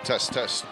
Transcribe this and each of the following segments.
Test, test.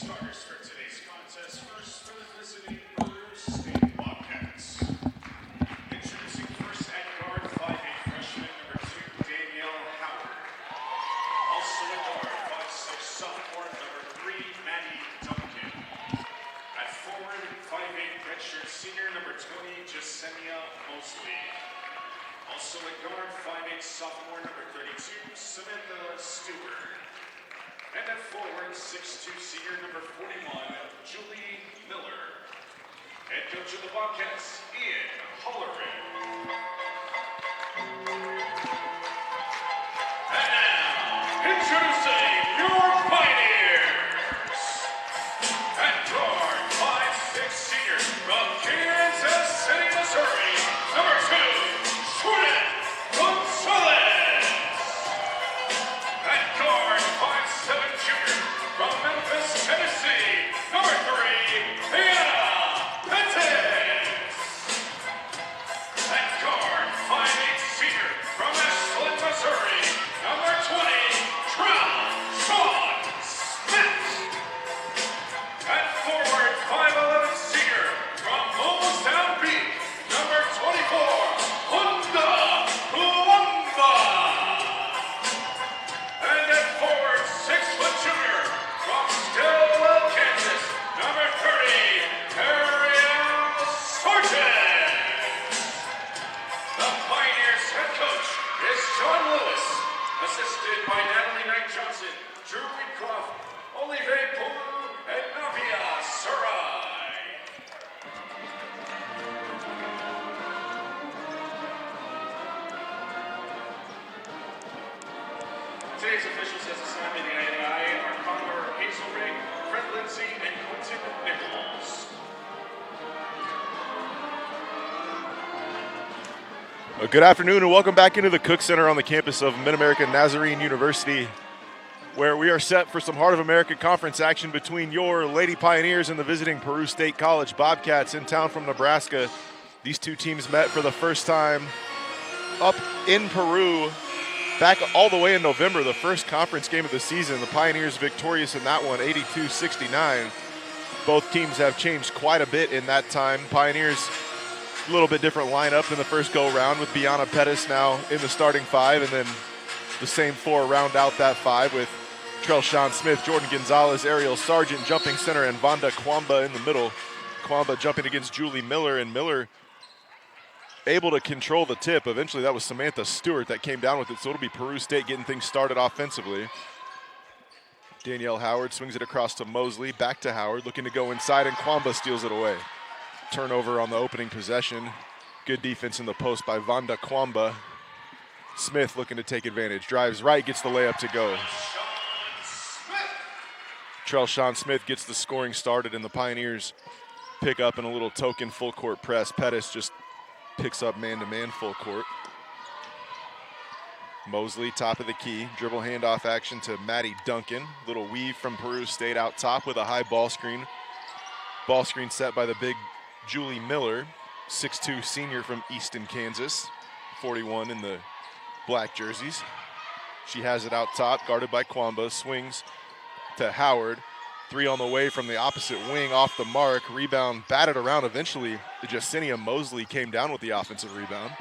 starters for today's contest. First for the visiting Peru State Bobcats. Introducing first at guard, 5'8" freshman number 2, Danielle Howard. Also at guard, 5'6" sophomore number 3, Maddie Duncan. At forward, 5'8" redshirt senior number 20, Jasenia Mosley. Also at guard, 5'8" sophomore number 32, Samantha Stewart. And at forward, 6'2" senior number 41, Julie Miller. Head coach of the Bobcats, Ian Holleran. And now, introducing your Pioneers. At guard, 5'6" senior from Kansas City, Missouri, number 2, Jordan Gonzalez. At guard, 5'7" junior from Memphis, Tennessee, number 3, Hannah Pettis. At guard, 5'8" senior from Ashland, Missouri, number 20, Sean Smith. At forward, 5'11" senior from Molestown Beach, number 24, Honda Luamba. And at forward, 6' junior from Stillwell, Kansas, number 30, Ariel Sargent. The Pioneers head coach is John Lewis, assisted by Natalie Knight-Johnson, Drew Wheatcroft, Olive Pulu, and Navia Sarai. Today's officials as assigned by the IAI are Condor Hazelrig, Fred Lindsay, and Quentin Nichols. Good afternoon and welcome back into the Cook Center on the campus of Mid-American Nazarene University, where we are set for some Heart of America Conference action between your Lady Pioneers and the visiting Peru State College Bobcats in town from Nebraska. These two teams met for the first time up in Peru back all the way in November, the first conference game of the season. The Pioneers victorious in that one, 82-69. Both teams have changed quite a bit in that time. Pioneers, a little bit different lineup than the first go-round with Bianna Pettis now in the starting five, and then the same four round out that five with Trell Smith, Jordan Gonzalez, Ariel Sargent jumping center, and Vonda Kwamba in the middle. Kwamba jumping against Julie Miller, and Miller able to control the tip. Eventually that was Samantha Stewart that came down with it, so it'll be Peru State getting things started offensively. Danielle Howard swings it across to Mosley, back to Howard, looking to go inside, and Kwamba steals it away. Turnover on the opening possession. Good defense in the post by Vonda Kwamba. Smith looking to take advantage. Drives right, gets the layup to go. Trell Smith gets the scoring started, and the Pioneers pick up in a little token full court press. Pettis just picks up man-to-man full court. Mosley, top of the key. Dribble handoff action to Maddie Duncan. Little weave from Peru State out top with a high ball screen. Ball screen set by the big Julie Miller, 6'2" senior from Easton, Kansas, 41 in the black jerseys. She has it out top, guarded by Kwamba, swings to Howard. Three on the way from the opposite wing, off the mark. Rebound batted around. Eventually, Jasenia Mosley came down with the offensive rebound.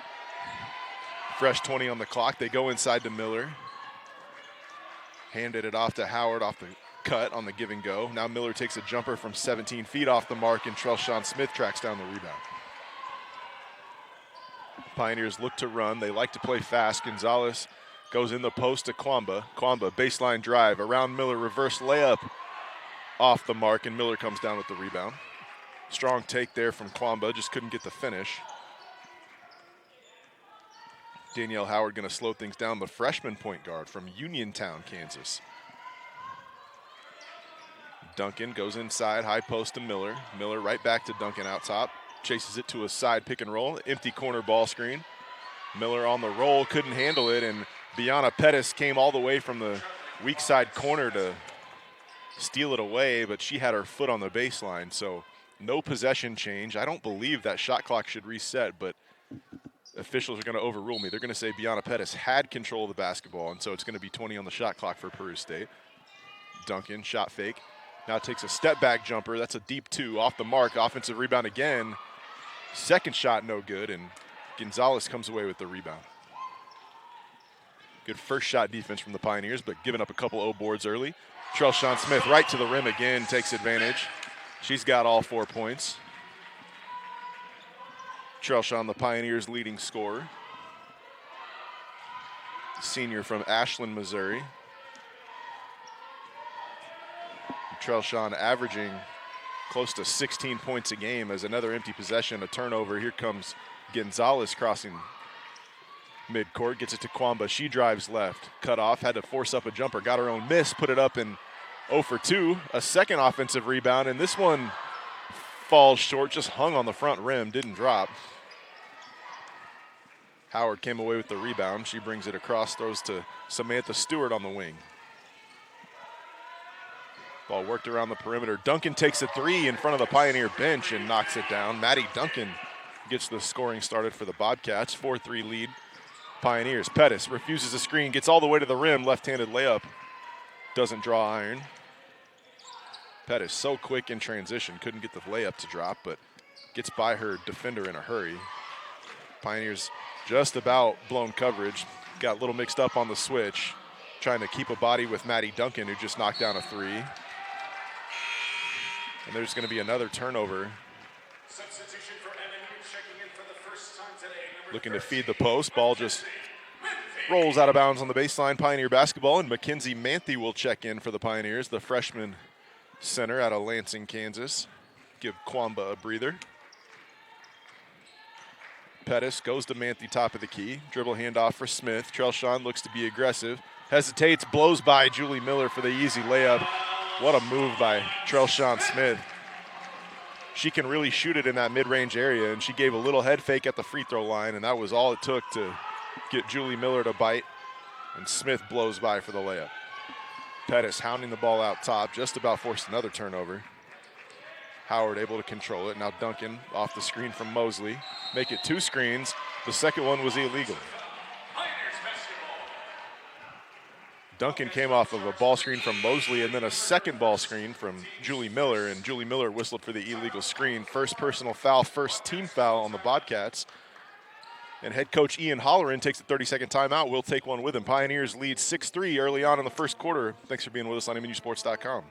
Fresh 20 on the clock. They go inside to Miller. Handed it off to Howard off the cut on the give and go. Now Miller takes a jumper from 17 feet off the mark, and Trell Smith tracks down the rebound. Pioneers look to run. They like to play fast. Gonzalez goes in the post to Kwamba. Kwamba, baseline drive around Miller, reverse layup off the mark, and Miller comes down with the rebound. Strong take there from Kwamba, just couldn't get the finish. Danielle Howard going to slow things down, the freshman point guard from Uniontown, Kansas. Duncan goes inside, high post to Miller. Miller right back to Duncan out top. Chases it to a side pick and roll, empty corner ball screen. Miller on the roll, couldn't handle it, and Bianna Pettis came all the way from the weak side corner to steal it away, but she had her foot on the baseline, so no possession change. I don't believe that shot clock should reset, but officials are going to overrule me. They're going to say Bianna Pettis had control of the basketball, and so it's going to be 20 on the shot clock for Peru State. Duncan, shot fake. Now takes a step back jumper. That's a deep 2 off the mark. Offensive rebound again. Second shot no good, and Gonzalez comes away with the rebound. Good first shot defense from the Pioneers, but giving up a couple O boards early. Trelshawn Smith right to the rim again, takes advantage. She's got all 4 points. Trelshawn, the Pioneers' leading scorer. Senior from Ashland, Missouri. Trelshawn averaging close to 16 points a game as another empty possession, a turnover. Here comes Gonzalez crossing midcourt, gets it to Kwamba. She drives left, cut off, had to force up a jumper, got her own miss, put it up in 0 for 2. A second offensive rebound, and this one falls short, just hung on the front rim, didn't drop. Howard came away with the rebound. She brings it across, throws to Samantha Stewart on the wing. Ball worked around the perimeter. Duncan takes a 3 in front of the Pioneer bench and knocks it down. Maddie Duncan gets the scoring started for the Bobcats. 4-3 lead, Pioneers. Pettis refuses a screen, gets all the way to the rim, left-handed layup. Doesn't draw iron. Pettis so quick in transition, couldn't get the layup to drop, but gets by her defender in a hurry. Pioneers just about blown coverage. Got a little mixed up on the switch, trying to keep a body with Maddie Duncan, who just knocked down a 3. And there's going to be another turnover. Substitution for MNU checking in for the first time today. Looking to feed the post. Ball just rolls out of bounds on the baseline. Pioneer basketball, and Mackenzie Manthe will check in for the Pioneers, the freshman center out of Lansing, Kansas. Give Kwamba a breather. Pettis goes to Manthe, top of the key. Dribble handoff for Smith. Trelshawn looks to be aggressive. Hesitates, blows by Julie Miller for the easy layup. What a move by Trelshawn Smith. She can really shoot it in that mid-range area, and she gave a little head fake at the free throw line, and that was all it took to get Julie Miller to bite, and Smith blows by for the layup. Pettis hounding the ball out top, just about forced another turnover. Howard able to control it. Now Duncan off the screen from Mosley. Make it 2 screens. The second one was illegal. Duncan came off of a ball screen from Mosley and then a second ball screen from Julie Miller, and Julie Miller whistled for the illegal screen. First personal foul, first team foul on the Bobcats. And head coach Ian Holleran takes a 30-second timeout. We'll take one with him. Pioneers lead 6-3 early on in the first quarter. Thanks for being with us on MNUsports.com.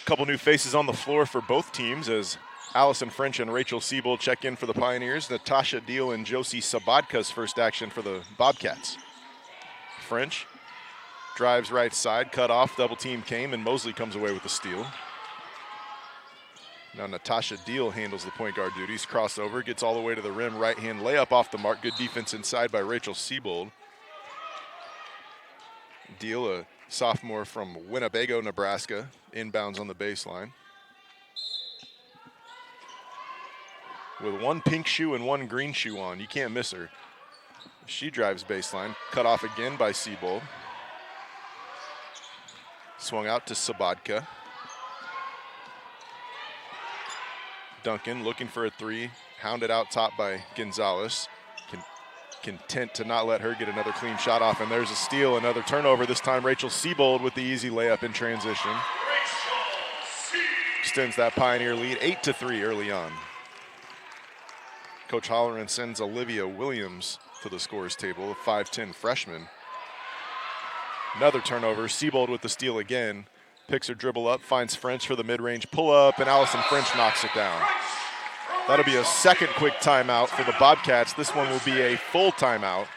Couple new faces on the floor for both teams as Allison French and Rachel Siebold check in for the Pioneers. Natasha Deal and Josie Sabadka's first action for the Bobcats. French drives right side, cut off, double team came, and Mosley comes away with the steal. Now Natasha Deal handles the point guard duties, crossover, gets all the way to the rim, right hand layup off the mark. Good defense inside by Rachel Siebold. Deal, a sophomore from Winnebago, Nebraska, inbounds on the baseline. With one pink shoe and one green shoe on, you can't miss her. She drives baseline, cut off again by Siebold. Swung out to Sabadka. Duncan looking for a 3, hounded out top by Gonzalez. Content to not let her get another clean shot off, and there's a steal, another turnover. This time Rachel Siebold with the easy layup in transition. Extends that Pioneer lead 8-3 early on. Coach Holleran sends Olivia Williams to the scores table, a 5'10 freshman. Another turnover, Siebold with the steal again. Picks her dribble up, finds French for the mid-range pull-up, and Allison French knocks it down. That'll be a second quick timeout for the Bobcats. This one will be a full timeout.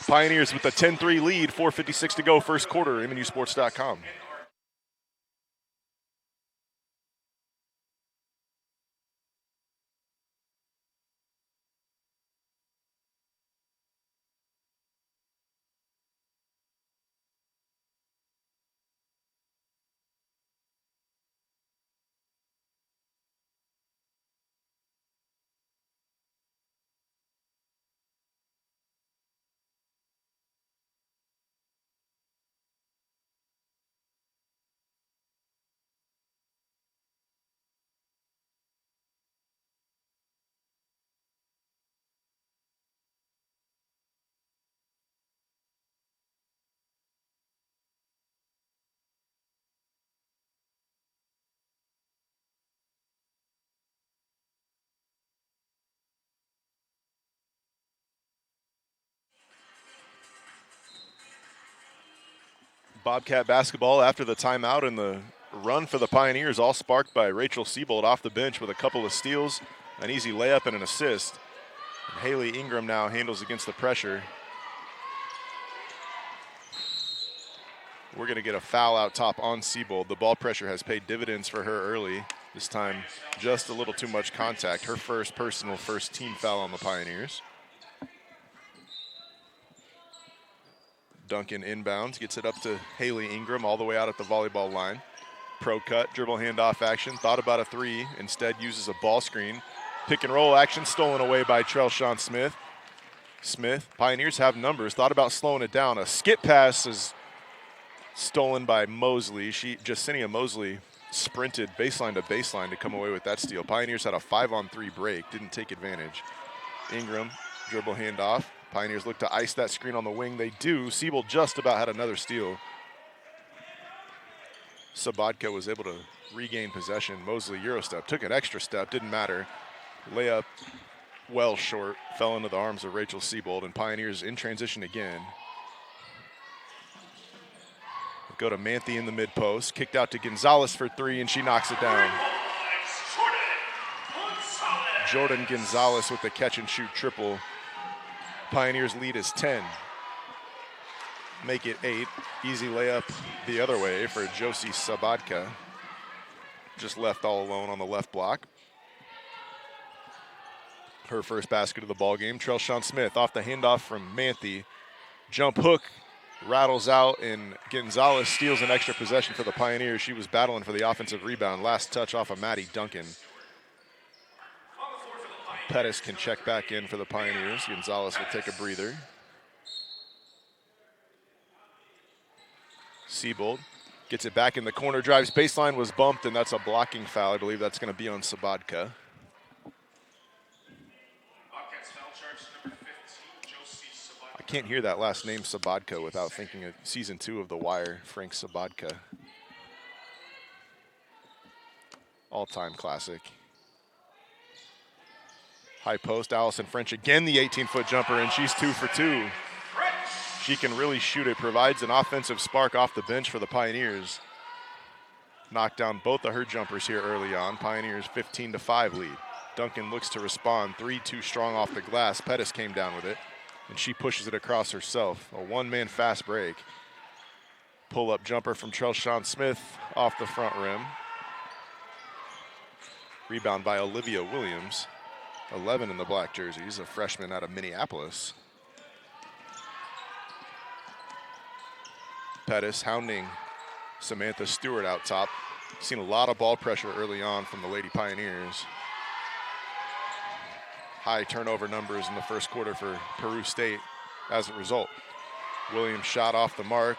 Pioneers with a 10-3 lead, 4:56 to go, first quarter, MNUsports.com. Bobcat basketball after the timeout, and the run for the Pioneers all sparked by Rachel Siebold off the bench with a couple of steals, an easy layup, and an assist. And Haley Ingram now handles against the pressure. We're going to get a foul out top on Siebold. The ball pressure has paid dividends for her early. This time, just a little too much contact. Her first personal, first team foul on the Pioneers. Duncan inbounds, gets it up to Haley Ingram all the way out at the volleyball line. Pro cut, dribble handoff action, thought about a three, instead uses a ball screen. Pick and roll action stolen away by Trelshawn Smith. Pioneers have numbers, thought about slowing it down. A skip pass is stolen by Mosley. Jacinia Mosley sprinted baseline to baseline to come away with that steal. Pioneers had a 5-on-3 break, didn't take advantage. Ingram, dribble handoff. Pioneers look to ice that screen on the wing. They do. Siebold just about had another steal. Sabatka was able to regain possession. Mosley Eurostep, took an extra step, didn't matter. Layup well short, fell into the arms of Rachel Siebold, and Pioneers in transition again. Go to Manthe in the mid-post, kicked out to Gonzalez for three, and she knocks it down. Jordan Gonzalez with the catch-and-shoot triple. Pioneers lead is 10. Make it 8. Easy layup the other way for Josie Sabatka. Just left all alone on the left block. Her first basket of the ball game. Trelshawn Smith off the handoff from Manthe. Jump hook rattles out, and Gonzalez steals an extra possession for the Pioneers. She was battling for the offensive rebound. Last touch off of Maddie Duncan. Pettis can check back in for the Pioneers. Gonzalez will take a breather. Siebold gets it back in the corner, drives baseline, was bumped, and that's a blocking foul. I believe that's going to be on Sabatka. I can't hear that last name, Sabatka, without thinking of season 2 of The Wire, Frank Sabatka. All-time classic. High post, Allison French again, the 18-foot jumper, and she's 2 for 2. She can really shoot it, provides an offensive spark off the bench for the Pioneers. Knocked down both of her jumpers here early on. Pioneers 15-5 lead. Duncan looks to respond, 3 too strong off the glass. Pettis came down with it, and she pushes it across herself. A one-man fast break. Pull-up jumper from Trelshawn Smith off the front rim. Rebound by Olivia Williams. 11 in the black jerseys, a freshman out of Minneapolis. Pettis hounding Samantha Stewart out top. Seen a lot of ball pressure early on from the Lady Pioneers. High turnover numbers in the first quarter for Peru State as a result. Williams shot off the mark.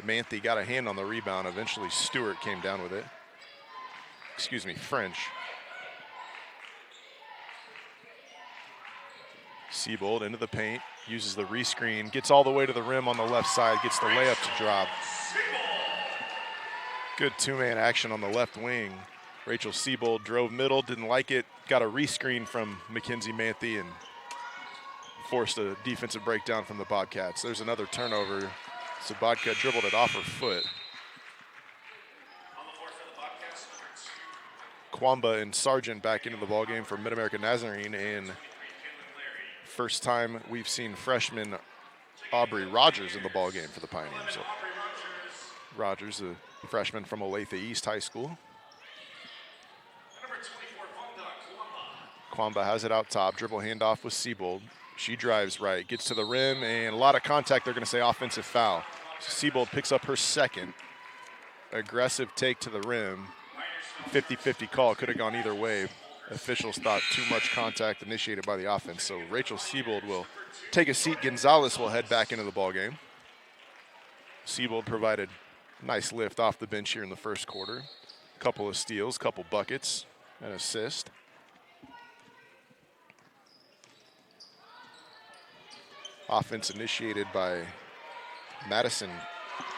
Manthe got a hand on the rebound. Eventually Stewart came down with it. French. Siebold into the paint, uses the rescreen, gets all the way to the rim on the left side, gets the layup to drop. Good two-man action on the left wing. Rachel Siebold drove middle, didn't like it, got a rescreen from Mackenzie Manthe and forced a defensive breakdown from the Bobcats. There's another turnover. Sabatka dribbled it off her foot. Kwamba and Sargent back into the ballgame for Mid-America Nazarene, and first time we've seen freshman Aubrey Rogers in the ballgame for the Pioneers. So Rogers, a freshman from Olathe East High School. Kwamba has it out top, dribble handoff with Siebold. She drives right, gets to the rim, and a lot of contact. They're going to say offensive foul. So Siebold picks up her second. Aggressive take to the rim. 50-50 call, could have gone either way. Officials thought too much contact initiated by the offense, so Rachel Siebold will take a seat. Gonzalez will head back into the ballgame. Siebold provided a nice lift off the bench here in the first quarter. Couple of steals, couple buckets, an assist. Offense initiated by Madison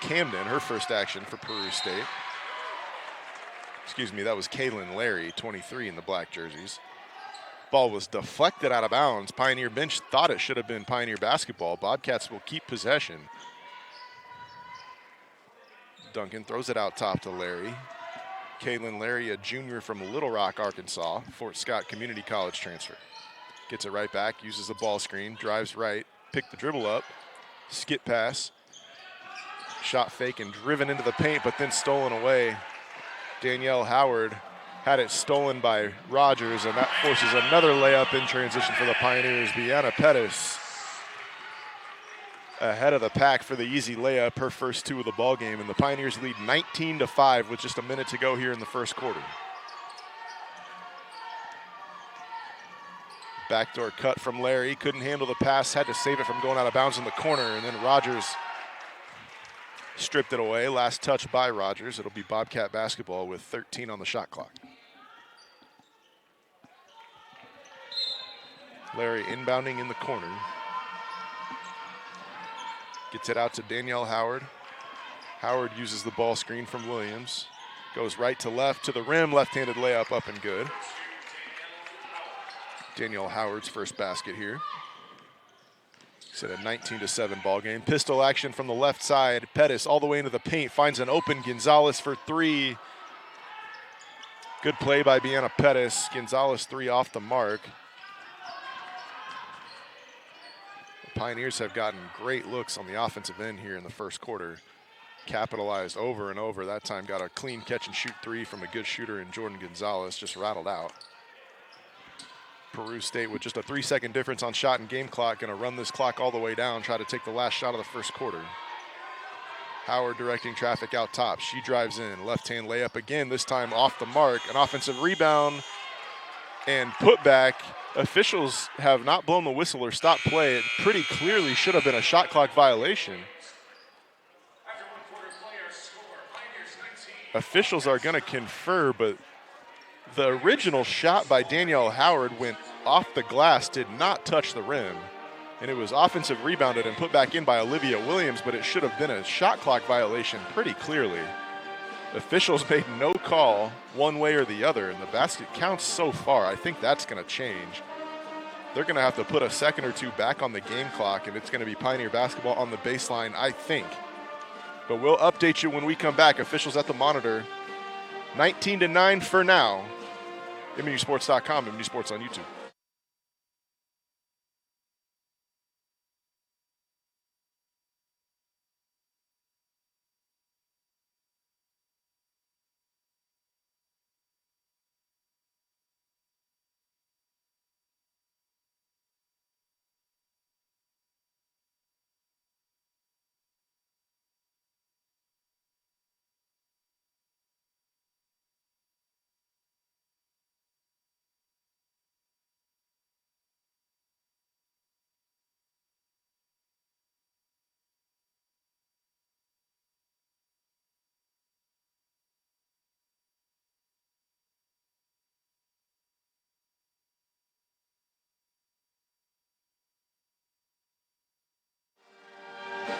Camden, her first action for Peru State. That was Kaylin Larry, 23 in the black jerseys. Ball was deflected out of bounds. Pioneer bench thought it should have been Pioneer basketball. Bobcats will keep possession. Duncan throws it out top to Larry. Kalen Larry, a junior from Little Rock, Arkansas, Fort Scott Community College transfer. Gets it right back, uses the ball screen, drives right, pick the dribble up, skip pass, shot fake and driven into the paint, but then stolen away. Danielle Howard had it stolen by Rogers, and that forces another layup in transition for the Pioneers. Bianna Pettis ahead of the pack for the easy layup, her first two of the ball game, and the Pioneers lead 19-5 with just a minute to go here in the first quarter. Backdoor cut from Larry, couldn't handle the pass, had to save it from going out of bounds in the corner, and then Rogers stripped it away. Last touch by Rogers. It'll be Bobcat basketball with 13 on the shot clock. Larry inbounding in the corner. Gets it out to Danielle Howard. Howard uses the ball screen from Williams. Goes right to left to the rim. Left-handed layup up and good. Danielle Howard's first basket here. It's at a 19-7 ball game. Pistol action from the left side. Pettis all the way into the paint. Finds an open Gonzalez for three. Good play by Bianna Pettis. Gonzalez three off the mark. Pioneers have gotten great looks on the offensive end here in the first quarter. Capitalized over and over. That time got a clean catch and shoot three from a good shooter in Jordan Gonzalez. Just rattled out. Peru State with just a 3-second difference on shot and game clock. Going to run this clock all the way down. Try to take the last shot of the first quarter. Howard directing traffic out top. She drives in. Left-hand layup again. This time off the mark. An offensive rebound and put back. Officials have not blown the whistle or stopped play. It pretty clearly should have been a shot clock violation. Officials are going to confer, but the original shot by Danielle Howard went off the glass, did not touch the rim. And it was offensive rebounded and put back in by Olivia Williams, but it should have been a shot clock violation pretty clearly. Officials made no call one way or the other, and the basket counts so far. I think that's going to change. They're going to have to put a second or two back on the game clock, and it's going to be Pioneer basketball on the baseline, I think. But we'll update you when we come back. Officials at the monitor. 19-9 for now. MNUsports.com, MNU Sports on YouTube.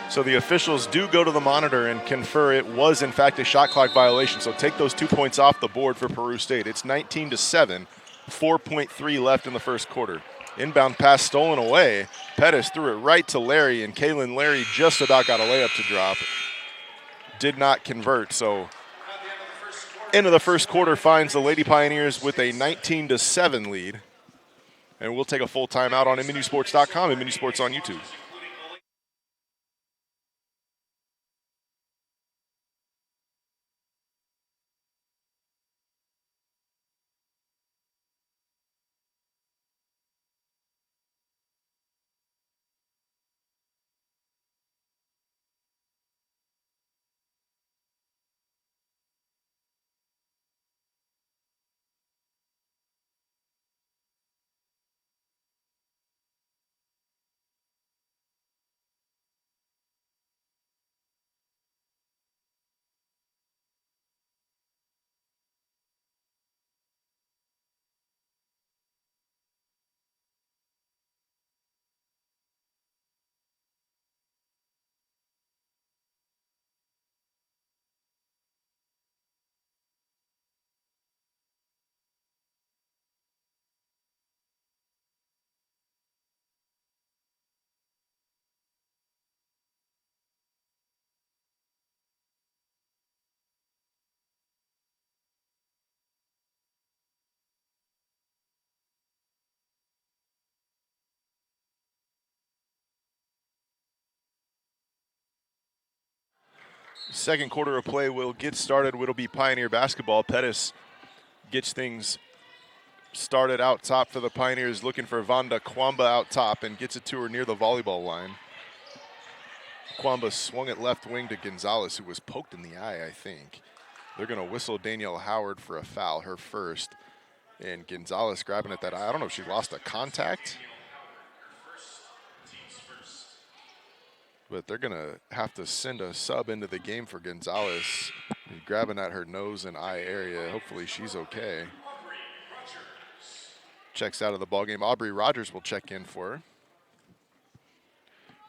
So the officials do go to the monitor and confer it was, in fact, a shot clock violation. So take those 2 points off the board for Peru State. It's 19-7, 4.3 left in the first quarter. Inbound pass stolen away. Pettis threw it right to Larry, and Kaylin Larry just about got a layup to drop. Did not convert, so end of the first quarter finds the Lady Pioneers with a 19-7 lead. And we'll take a full timeout on MNUsports.com, MNU Sports on YouTube. Second quarter of play will get started. It'll be Pioneer basketball. Pettis gets things started out top for the Pioneers, looking for Vonda Kwamba out top and gets it to her near the volleyball line. Kwamba swung it left wing to Gonzalez, who was poked in the eye, I think. They're going to whistle Danielle Howard for a foul, her first. And Gonzalez grabbing at that eye. I don't know if she lost a contact. But they're going to have to send a sub into the game for Gonzalez. He's grabbing at her nose and eye area. Hopefully she's okay. Checks out of the ballgame. Aubrey Rogers will check in for her.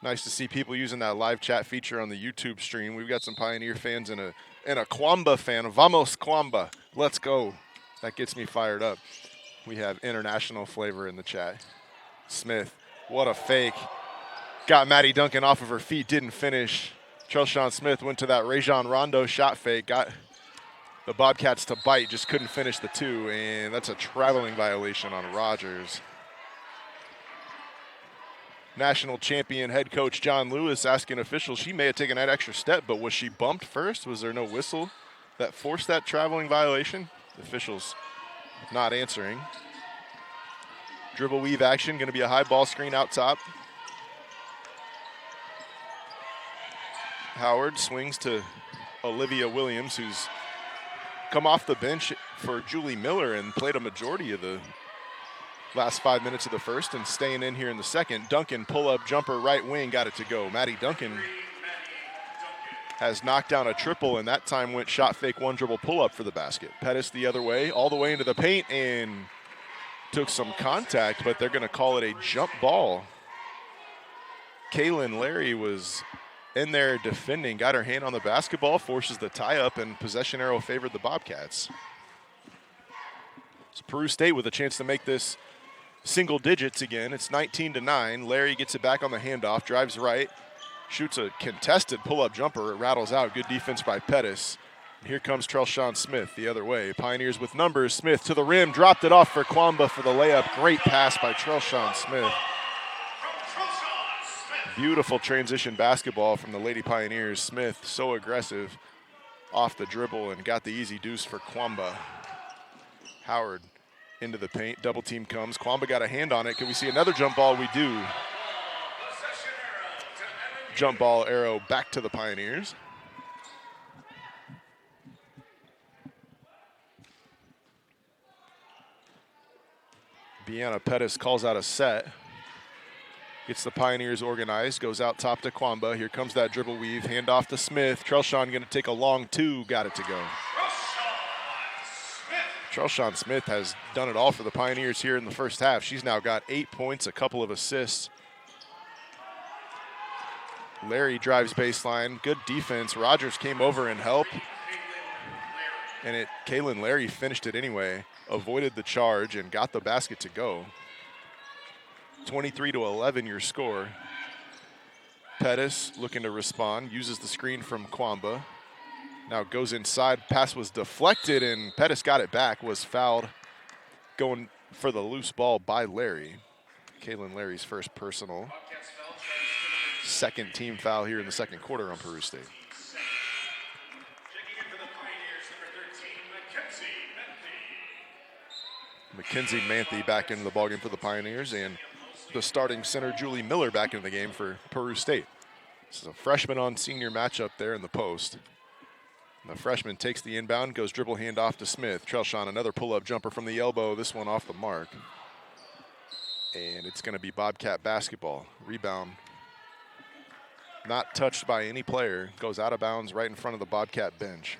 Nice to see people using that live chat feature on the YouTube stream. We've got some Pioneer fans and a Kwamba fan. Vamos Kwamba. Let's go. That gets me fired up. We have international flavor in the chat. Smith, what a fake. Got Maddie Duncan off of her feet, didn't finish. Trelshawn Smith went to that Rajon Rondo shot fake, got the Bobcats to bite, just couldn't finish the two, and that's a traveling violation on Rogers. National champion head coach John Lewis asking officials, she may have taken that extra step, but was she bumped first? Was there no whistle that forced that traveling violation? The officials not answering. Dribble weave action, going to be a high ball screen out top. Howard swings to Olivia Williams, who's come off the bench for Julie Miller and played a majority of the last 5 minutes of the first and staying in here in the second. Duncan, pull-up jumper, right wing, got it to go. Maddie Duncan has knocked down a triple, and that time went shot fake, one dribble pull-up for the basket. Pettis the other way, all the way into the paint, and took some contact, but they're going to call it a jump ball. Kaylin Larry was in there defending, got her hand on the basketball, forces the tie-up, and possession arrow favored the Bobcats. So Peru State with a chance to make this single digits again. It's 19-9. Larry gets it back on the handoff, drives right, shoots a contested pull-up jumper. It rattles out. Good defense by Pettis. And here comes Trelshawn Smith the other way. Pioneers with numbers. Smith to the rim, dropped it off for Kwamba for the layup. Great pass by Trelshawn Smith. Beautiful transition basketball from the Lady Pioneers. Smith so aggressive off the dribble and got the easy deuce for Kwamba. Howard into the paint. Double team comes. Kwamba got a hand on it. Can we see another jump ball? We do. Jump ball arrow back to the Pioneers. Bianna Pettis calls out a set. Gets the Pioneers organized, goes out top to Kwamba. Here comes that dribble weave, handoff to Smith. Trelshawn going to take a long two, got it to go. Trelshawn Smith has done it all for the Pioneers here in the first half. She's now got 8 points, a couple of assists. Larry drives baseline, good defense. Rogers came over and helped. And Kaylin Larry finished it anyway, avoided the charge and got the basket to go. 23-11 your score. Pettis looking to respond, uses the screen from Kwamba. Now goes inside, pass was deflected and Pettis got it back, was fouled. Going for the loose ball by Larry. Kaylin Larry's first personal. Second team foul here in the second quarter on Peru State. Mackenzie Manthe back into the ballgame for the Pioneers, and the starting center, Julie Miller, back in the game for Peru State. This is a freshman on senior matchup there in the post. And the freshman takes the inbound, goes dribble handoff to Smith. Trelshawn, another pull-up jumper from the elbow, this one off the mark. And it's going to be Bobcat basketball. Rebound not touched by any player, goes out of bounds right in front of the Bobcat bench.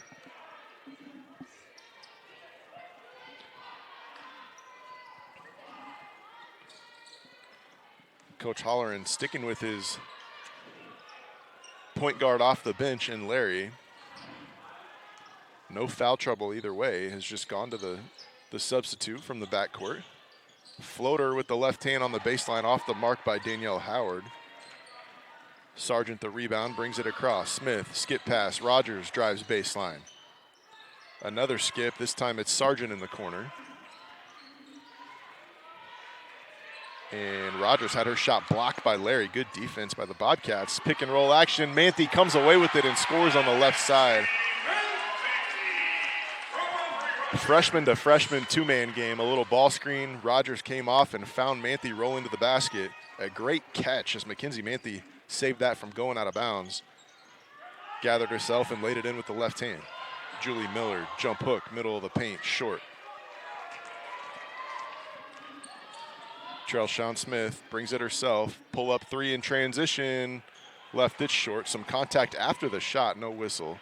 Coach Holleran sticking with his point guard off the bench and Larry. No foul trouble either way, has just gone to the substitute from the backcourt. Floater with the left hand on the baseline off the mark by Danielle Howard. Sargent the rebound, brings it across. Smith, skip pass, Rogers drives baseline. Another skip, this time it's Sargent in the corner. And Rogers had her shot blocked by Larry. Good defense by the Bobcats. Pick and roll action. Manthe comes away with it and scores on the left side. Freshman to freshman two-man game. A little ball screen. Rogers came off and found Manthe rolling to the basket. A great catch as Mackenzie Manthe saved that from going out of bounds. Gathered herself and laid it in with the left hand. Julie Miller, jump hook, middle of the paint, short. Trelshawn Smith brings it herself. Pull up three in transition. Left it short. Some contact after the shot, no whistle.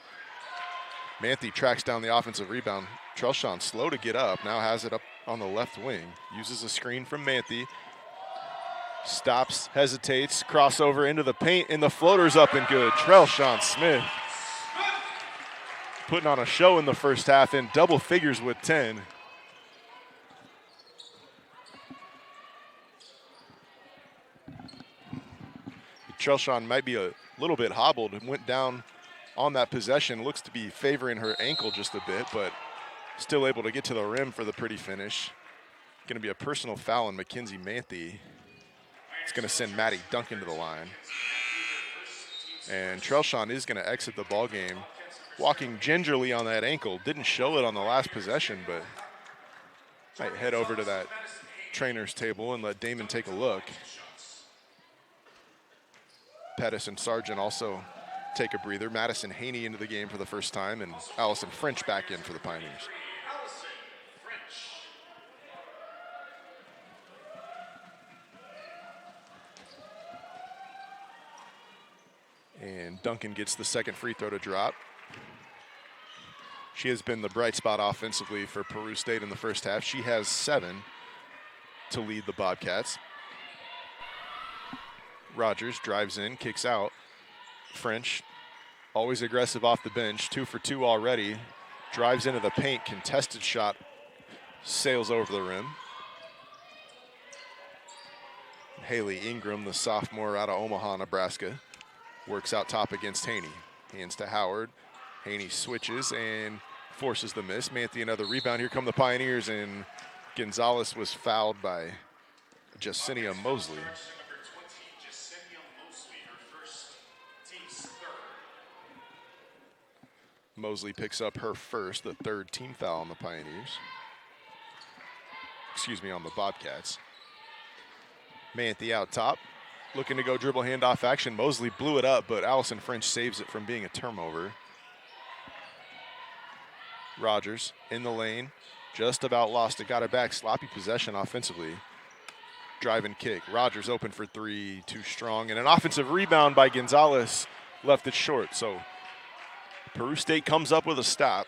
Manthe tracks down the offensive rebound. Trelshawn slow to get up. Now has it up on the left wing. Uses a screen from Manthe. Stops, hesitates, crossover into the paint, and the floater's up and good. Trelshawn Smith putting on a show in the first half in double figures with 10. Trelshawn might be a little bit hobbled and went down on that possession. Looks to be favoring her ankle just a bit, but still able to get to the rim for the pretty finish. Going to be a personal foul on Mackenzie Manthe. It's going to send Maddie Duncan to the line. And Trelshawn is going to exit the ball game, walking gingerly on that ankle. Didn't show it on the last possession, but might head over to that trainer's table and let Damon take a look. Pettis and Sargent also take a breather. Madison Haney into the game for the first time, and Allison French back in for the Pioneers. And Duncan gets the second free throw to drop. She has been the bright spot offensively for Peru State in the first half. She has 7 to lead the Bobcats. Rogers drives in, kicks out. French, always aggressive off the bench, 2 for 2 already. Drives into the paint, contested shot, sails over the rim. Haley Ingram, the sophomore out of Omaha, Nebraska, works out top against Haney. Hands to Howard. Haney switches and forces the miss. Manthe another rebound. Here come the Pioneers, and Gonzalez was fouled by Jacinia Mosley. Mosley picks up her first, the third team foul on the Pioneers. On the Bobcats. Manthe out top, looking to go dribble handoff action. Mosley blew it up, but Allison French saves it from being a turnover. Rogers in the lane, just about lost it, got it back. Sloppy possession offensively. Drive and kick. Rogers open for 3, too strong, and an offensive rebound by Gonzalez left it short. So Peru State comes up with a stop.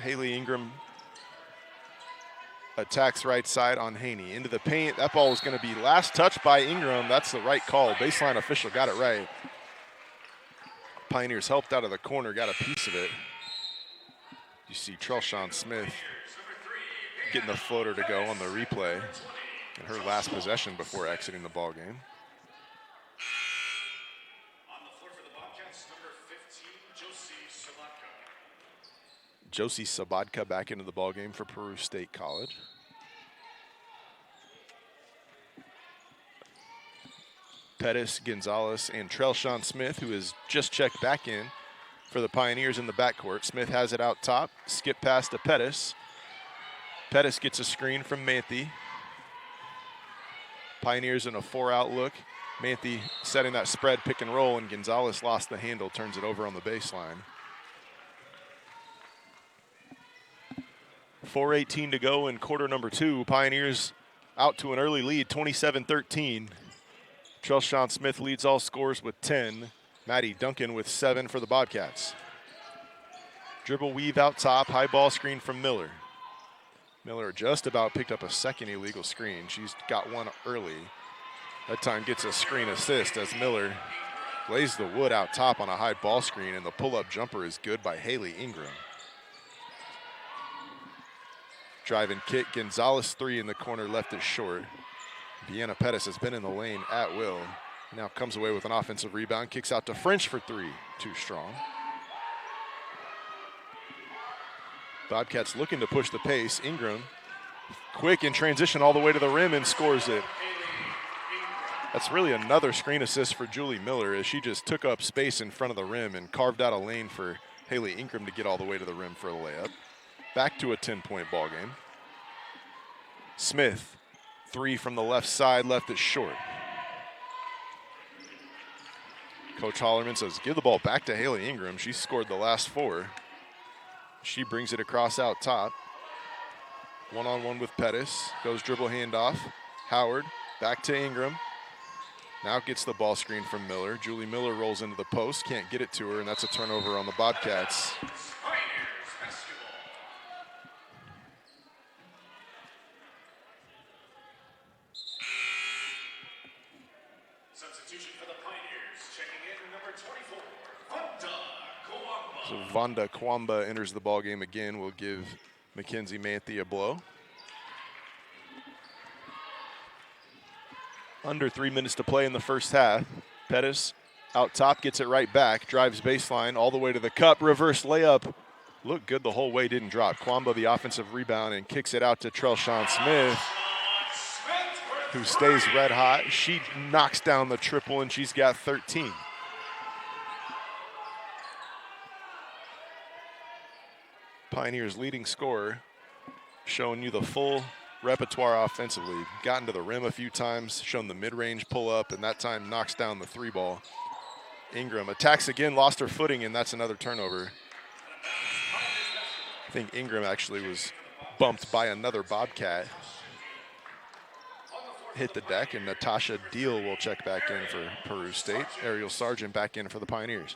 Haley Ingram attacks right side on Haney. Into the paint. That ball was going to be last touched by Ingram. That's the right call. Baseline official got it right. Pioneers helped out of the corner, got a piece of it. You see Trelshawn Smith getting the floater to go on the replay in her last possession before exiting the ball game. Josie Sabatka back into the ballgame for Peru State College. Pettis, Gonzalez, and Trelshawn Smith, who has just checked back in for the Pioneers in the backcourt. Smith has it out top, skip pass to Pettis. Pettis gets a screen from Manthe. Pioneers in a 4-out look. Manthe setting that spread pick and roll, and Gonzalez lost the handle, turns it over on the baseline. 4:18 to go in quarter number 2. Pioneers out to an early lead, 27-13. Trelshawn Smith leads all scores with 10. Maddie Duncan with 7 for the Bobcats. Dribble weave out top, high ball screen from Miller. Miller just about picked up a second illegal screen. She's got one early. That time gets a screen assist as Miller lays the wood out top on a high ball screen, and the pull-up jumper is good by Haley Ingram. Drive and kick. Gonzalez 3 in the corner, left it short. Deanna Pettis has been in the lane at will. Now comes away with an offensive rebound, kicks out to French for 3, too strong. Bobcats looking to push the pace. Ingram, quick in transition all the way to the rim and scores it. That's really another screen assist for Julie Miller as she just took up space in front of the rim and carved out a lane for Haley Ingram to get all the way to the rim for a layup. Back to a 10-point ball game. Smith, 3 from the left side, left it short. Coach Hollerman says, give the ball back to Haley Ingram. She scored the last 4. She brings it across out top. One-on-one with Pettis. Goes dribble handoff. Howard, back to Ingram. Now gets the ball screen from Miller. Julie Miller rolls into the post, can't get it to her, and that's a turnover on the Bobcats. Substitution for the Pioneers, checking in number 24, Vonda Kwamba. So Vonda Kwamba enters the ball game again. Will give Mackenzie Manthe a blow. Under 3 minutes to play in the first half. Pettis out top, gets it right back, drives baseline all the way to the cup, reverse layup. Looked good the whole way, didn't drop. Kwamba the offensive rebound and kicks it out to Trelshawn Smith, who stays red hot. She knocks down the triple and she's got 13. Pioneers leading scorer, showing you the full repertoire offensively. Gotten to the rim a few times, shown the mid-range pull-up, and that time knocks down the 3-ball. Ingram attacks again, lost her footing, and that's another turnover. I think Ingram actually was bumped by another Bobcat. Hit the deck, and Natasha Deal will check back in for Peru State. Ariel Sargent back in for the Pioneers.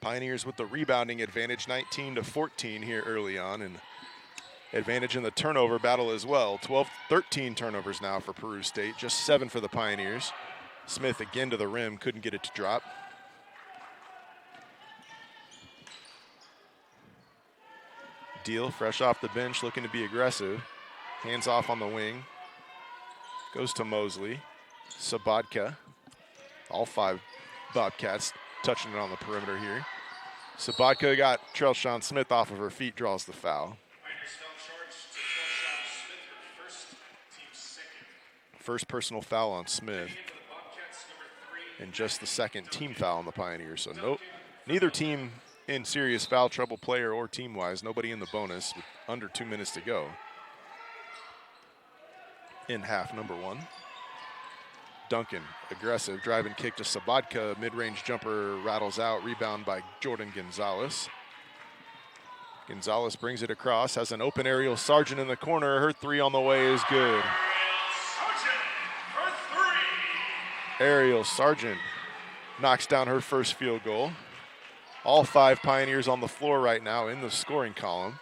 Pioneers with the rebounding advantage, 19-14 here early on, and advantage in the turnover battle as well. 13 turnovers now for Peru State, just 7 for the Pioneers. Smith again to the rim, couldn't get it to drop. Deal, fresh off the bench, looking to be aggressive. Hands off on the wing. Goes to Mosley. Sabatka. All 5 Bobcats touching it on the perimeter here. Sabatka got Trelshawn Smith off of her feet, draws the foul. First personal foul on Smith. And just the second team foul on the Pioneers. So neither team in serious foul trouble, player or team-wise. Nobody in the bonus with under 2 minutes to go. In half number 1. Duncan, aggressive, driving kick to Sabatka, mid-range jumper rattles out, rebound by Jordan Gonzalez. Gonzalez brings it across, has an open Ariel Sargent in the corner. Her 3 on the way is good. Ariel Sargent knocks down her first field goal. All 5 Pioneers on the floor right now in the scoring column.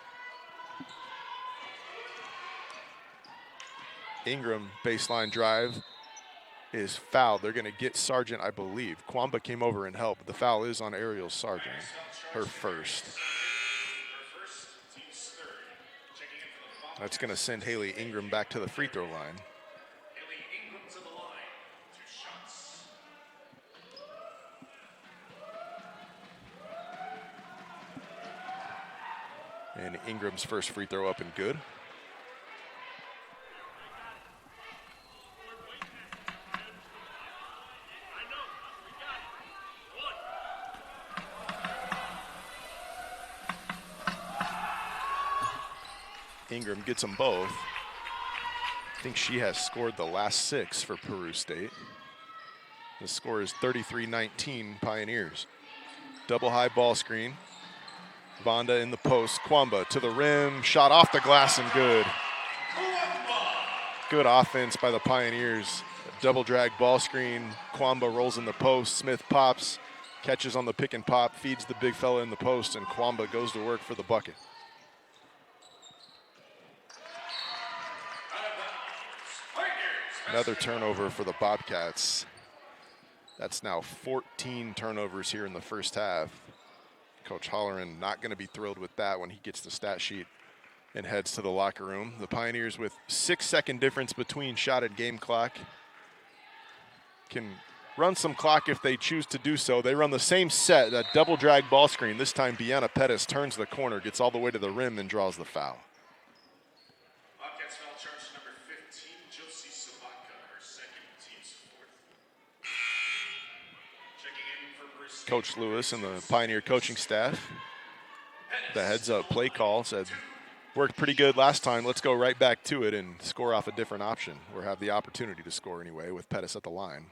Ingram, baseline drive, is fouled. They're going to get Sargent, I believe. Kwamba came over and helped. The foul is on Ariel Sargent, her first. That's going to send Haley Ingram back to the free throw line. And Ingram's first free throw up and good. Ingram gets them both. I think she has scored the last 6 for Peru State. The score is 33-19 Pioneers. Double high ball screen. Vonda in the post. Kwamba to the rim. Shot off the glass and good. Good offense by the Pioneers. A double drag ball screen. Kwamba rolls in the post. Smith pops. Catches on the pick and pop. Feeds the big fella in the post. And Kwamba goes to work for the bucket. Another turnover for the Bobcats. That's now 14 turnovers here in the first half. Coach Holleran not going to be thrilled with that when he gets the stat sheet and heads to the locker room. The Pioneers with 6-second difference between shot and game clock can run some clock if they choose to do so. They run the same set, that double drag ball screen. This time, Bianna Pettis turns the corner, gets all the way to the rim, and draws the foul. Bobcats foul charge number 15, Josie Sabaka, her second, team's fourth. Checking in for Bruce. Coach Lewis and the Pioneer coaching staff. The heads-up play call said, worked pretty good last time. Let's go right back to it and score off a different option, or have the opportunity to score anyway with Pettis at the line.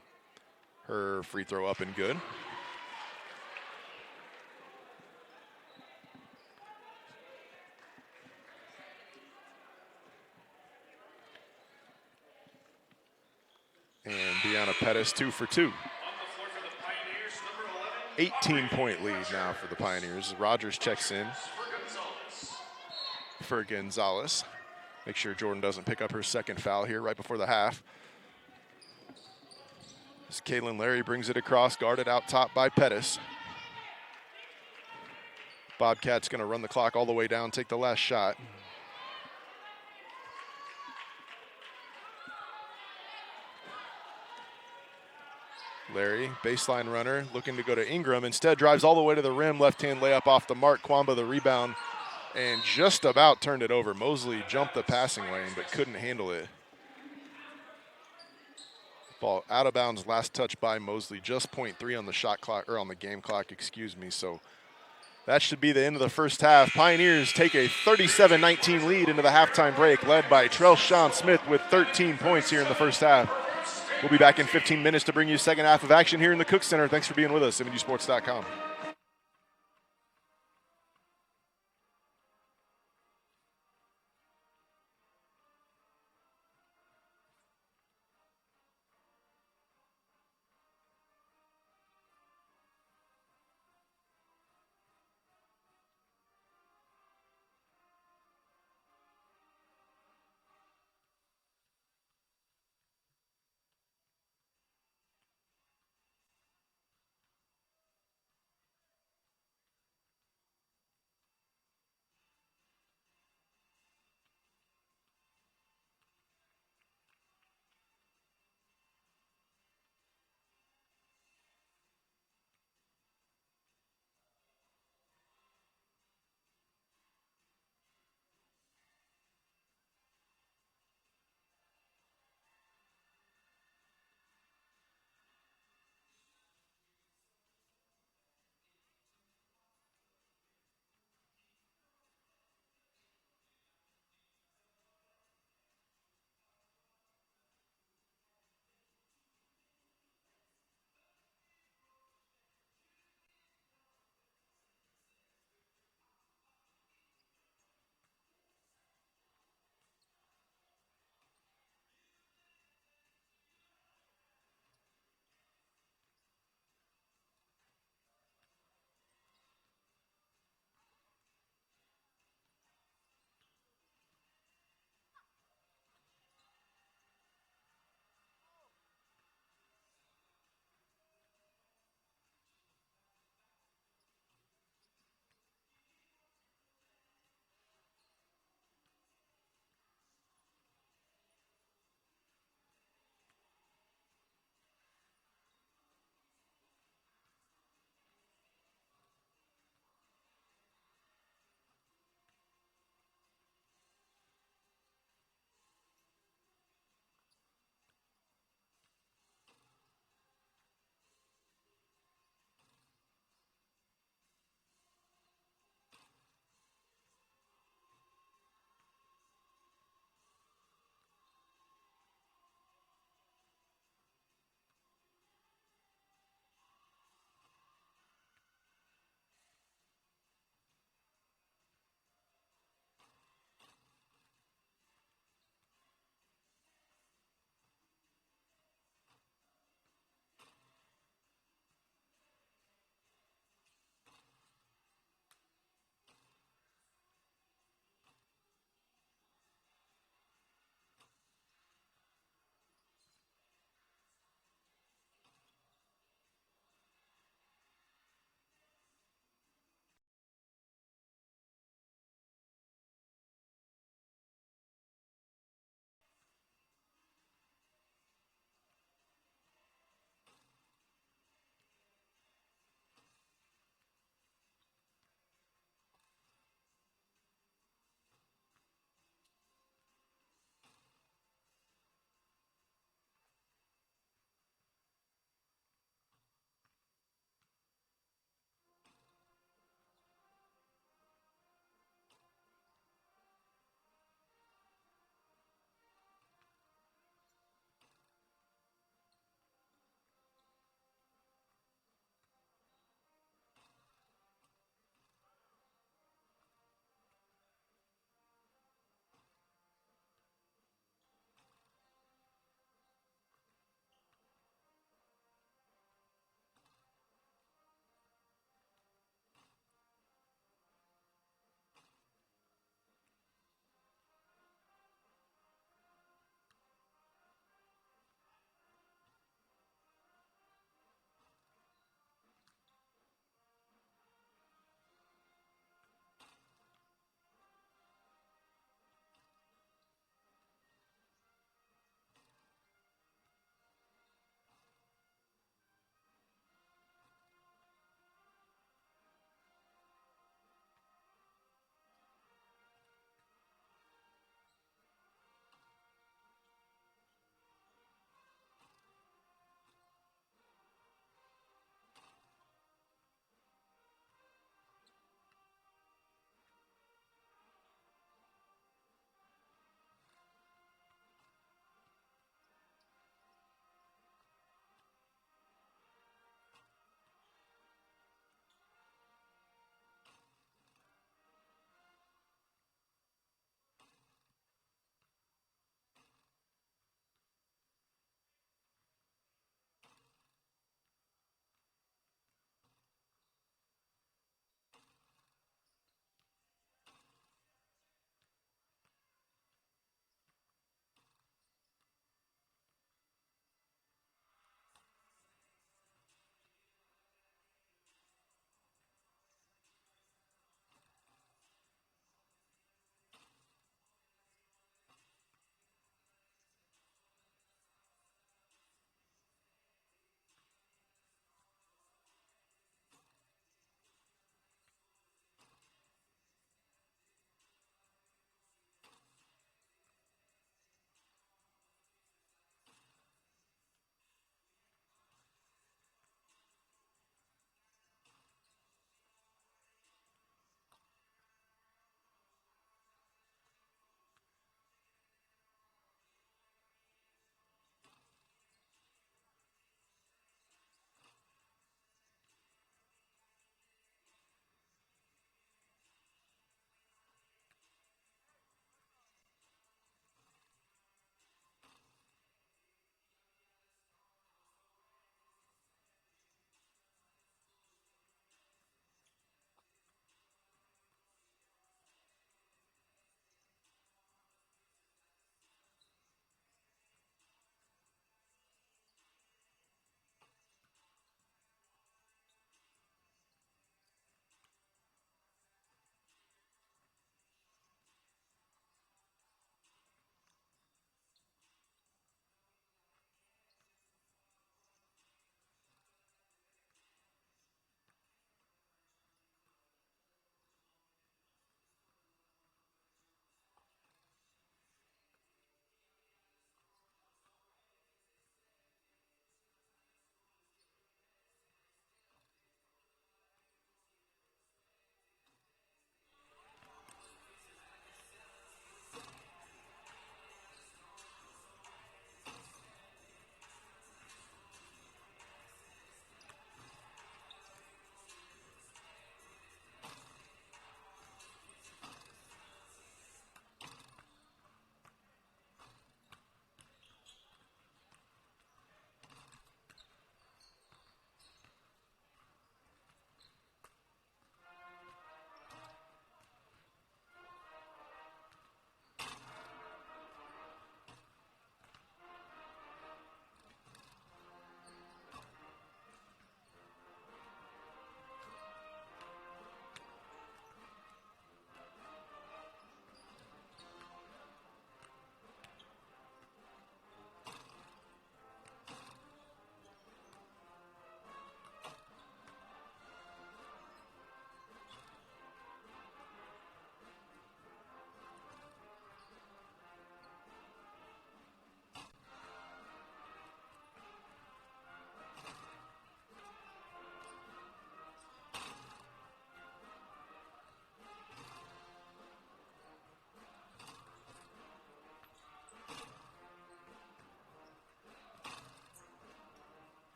Her free throw up and good. And Bianna Pettis 2 for 2. 18-point lead now for the Pioneers. Rogers checks in for Gonzalez. Make sure Jordan doesn't pick up her second foul here right before the half. As Kaylin Larry brings it across, guarded out top by Pettis. Bobcats going to run the clock all the way down, take the last shot. Larry, baseline runner, looking to go to Ingram. Instead, drives all the way to the rim. Left-hand layup off the mark. Kwamba the rebound, and just about turned it over. Mosley jumped the passing lane, but couldn't handle it. Ball out of bounds, last touch by Mosley. Just 0.3 on the shot clock, or on the game clock, excuse me. So that should be the end of the first half. Pioneers take a 37-19 lead into the halftime break, led by Trell Smith with 13 points here in the first half. We'll be back in 15 minutes to bring you second half of action here in the Cook Center. Thanks for being with us, MNUsports.com.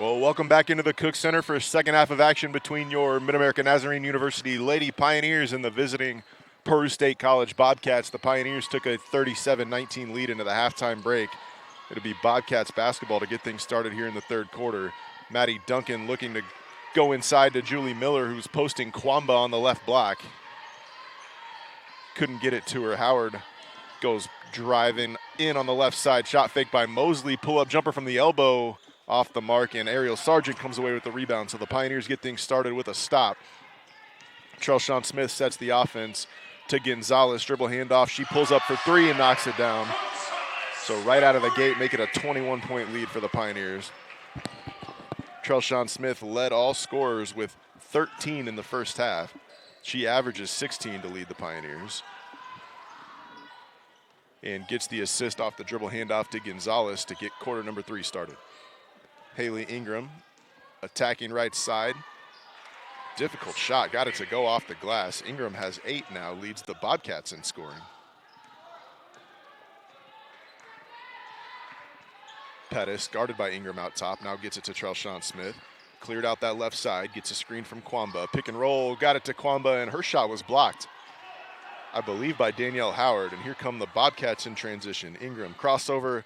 Well, welcome back into the Cook Center for a second half of action between your Mid-America Nazarene University Lady Pioneers and the visiting Peru State College Bobcats. The Pioneers took a 37-19 lead into the halftime break. It'll be Bobcats basketball to get things started here in the third quarter. Maddie Duncan looking to go inside to Julie Miller, who's posting Kwamba on the left block. Couldn't get it to her. Howard goes driving in on the left side. Shot fake by Mosley. Pull-up jumper from the elbow off the mark, and Ariel Sargent comes away with the rebound. So the Pioneers get things started with a stop. Trelshawn Smith sets the offense to Gonzalez. Dribble handoff. She pulls up for three and knocks it down. So right out of the gate, make it a 21-point lead for the Pioneers. Trelshawn Smith led all scorers with 13 in the first half. She averages 16 to lead the Pioneers. And gets the assist off the dribble handoff to Gonzalez to get quarter number 3 started. Haley Ingram attacking right side. Difficult shot, got it to go off the glass. Ingram has 8 now, leads the Bobcats in scoring. Pettis, guarded by Ingram out top, now gets it to Trelshawn Smith. Cleared out that left side, gets a screen from Kwamba. Pick and roll, got it to Kwamba, and her shot was blocked, I believe, by Danielle Howard. And here come the Bobcats in transition. Ingram, crossover,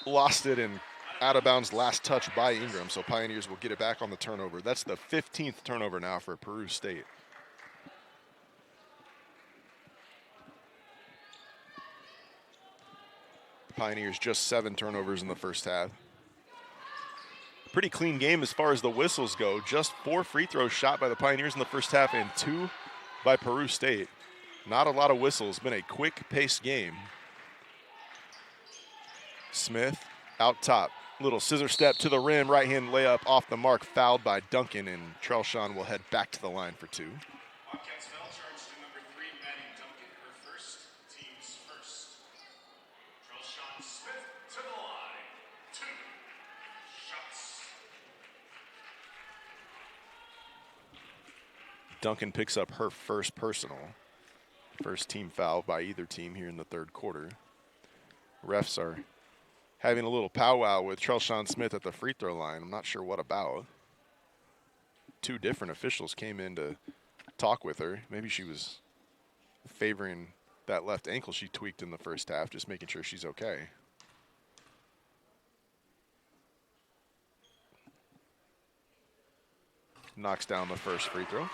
lost it, and out of bounds last touch by Ingram. So Pioneers will get it back on the turnover. That's the 15th turnover now for Peru State. Pioneers just 7 turnovers in the first half. Pretty clean game as far as the whistles go. Just 4 free throws shot by the Pioneers in the first half and 2 by Peru State. Not a lot of whistles. Been a quick-paced game. Smith out top. Little scissor step to the rim. Right-hand layup off the mark. Fouled by Duncan, and Trelshawn will head back to the line for 2. Bobcats foul charge to number 3, Maddie Duncan, her first, team's first. Trelshawn Smith to the line. 2 shots. Duncan picks up her first personal. First team foul by either team here in the third quarter. Refs are having a little powwow with Trelshawn Smith at the free throw line. I'm not sure what about. 2 different officials came in to talk with her. Maybe she was favoring that left ankle she tweaked in the first half, just making sure she's okay. Knocks down the first free throw.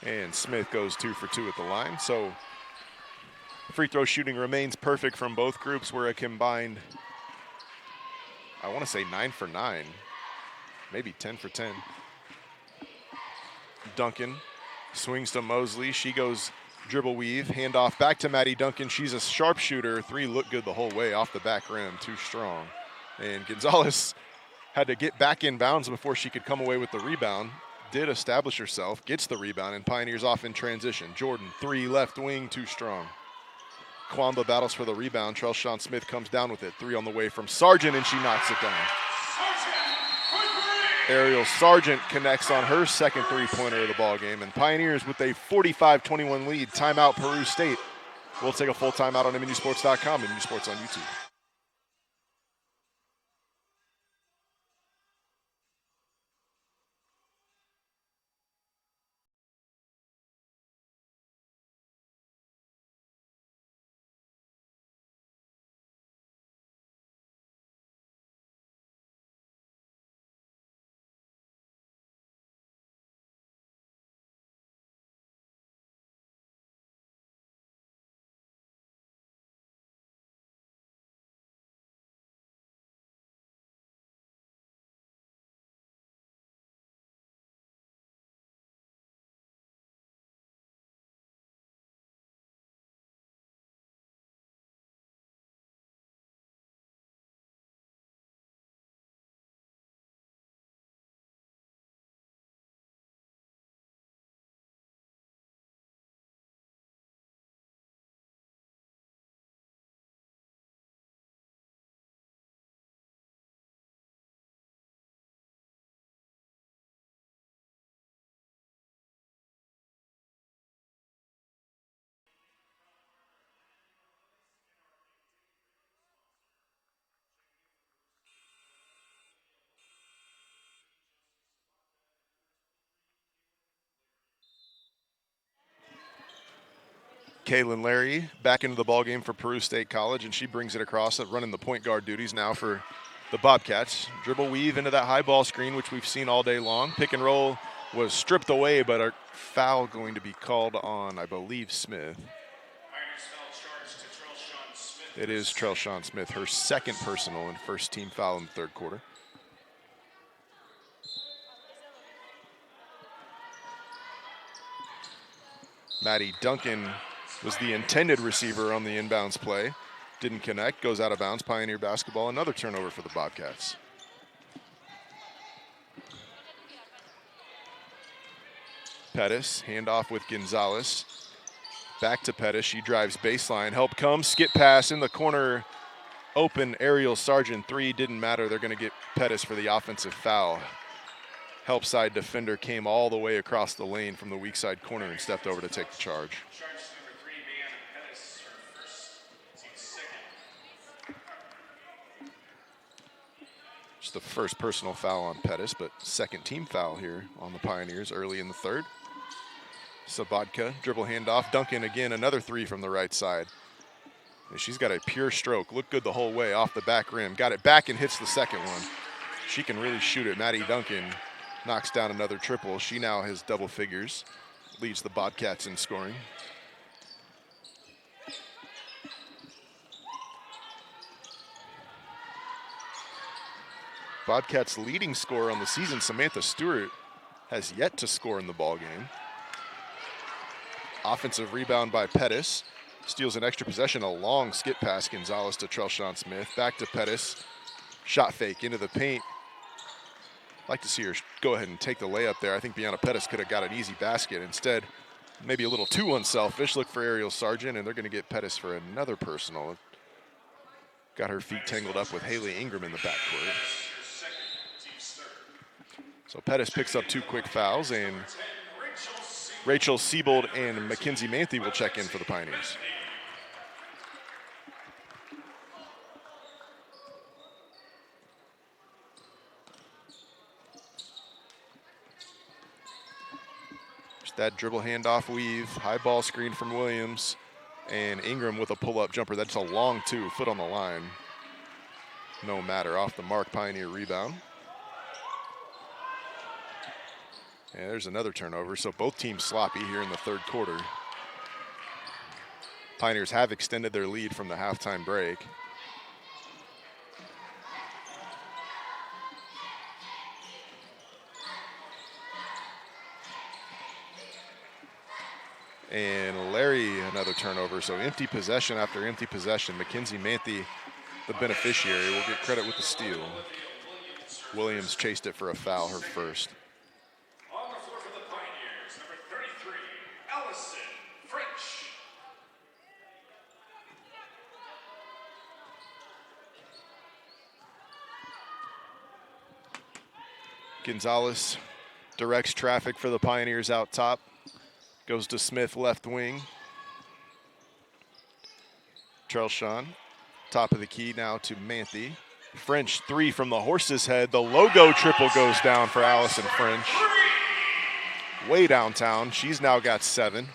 And Smith goes 2 for 2 at the line. So free throw shooting remains perfect from both groups. We're a combined, I want to say 9 for 9, maybe 10 for 10. Duncan swings to Mosley. She goes dribble weave, handoff back to Maddie Duncan. She's a sharpshooter. 3 looked good the whole way off the back rim, too strong. And Gonzalez had to get back in bounds before she could come away with the rebound. Did establish herself, gets the rebound, and Pioneers off in transition. Jordan, 3 left wing, too strong. Kwamba battles for the rebound. Trelshawn Smith comes down with it. 3 on the way from Sargent, and she knocks it down. Ariel Sargent connects on her second three-pointer of the ball game, and Pioneers with a 45-21 lead. Timeout Peru State. We'll take a full timeout on MNUsports.com, MNU Sports on YouTube. Kaylin Larry back into the ballgame for Peru State College, and she brings it across, running the point guard duties now for the Bobcats. Dribble weave into that high ball screen, which we've seen all day long. Pick and roll was stripped away, but a foul going to be called on, I believe, Smith. It is Trelshawn Smith, her second personal and first team foul in the third quarter. Maddie Duncan was the intended receiver on the inbounds play. Didn't connect, goes out of bounds. Pioneer basketball, another turnover for the Bobcats. Pettis, handoff with Gonzalez. Back to Pettis, she drives baseline. Help comes, skip pass in the corner. Open aerial Sargent three, didn't matter. They're gonna get Pettis for the offensive foul. Help side defender came all the way across the lane from the weak side corner and stepped over to take the charge. Just the first personal foul on Pettis, but second team foul here on the Pioneers early in the third. Sabatka, dribble handoff. Duncan again, another three from the right side. And she's got a pure stroke. Looked good the whole way off the back rim. Got it back and hits the second one. She can really shoot it. Maddie Duncan knocks down another triple. She now has double figures. Leads the Bobcats in scoring. Bobcats' leading scorer on the season, Samantha Stewart, has yet to score in the ballgame. Offensive rebound by Pettis. Steals an extra possession, a long skip pass, Gonzalez to Trelshawn Smith. Back to Pettis. Shot fake into the paint. Like to see her go ahead and take the layup there. I think Brianna Pettis could have got an easy basket. Instead, maybe a little too unselfish. Look for Ariel Sargent, and they're going to get Pettis for another personal. Got her feet tangled up with Haley Ingram in the backcourt. So Pettis picks up two quick fouls, and Rachel Siebold and Mackenzie Manthe will check in for the Pioneers. Just that dribble handoff weave, high ball screen from Williams, and Ingram with a pull-up jumper. That's a long two, foot on the line. No matter, off the mark, Pioneer rebound. And there's another turnover, so both teams sloppy here in the third quarter. Pioneers have extended their lead from the halftime break. And Larry, another turnover, so empty possession after empty possession. Mackenzie Manthe, the beneficiary, will get credit with the steal. Williams chased it for a foul, her first. Gonzalez directs traffic for the Pioneers out top. Goes to Smith, left wing. Trelshawn, top of the key now to Manthe. French three from the horse's head. The logo triple goes down for Allison French. Way downtown. She's now got 7.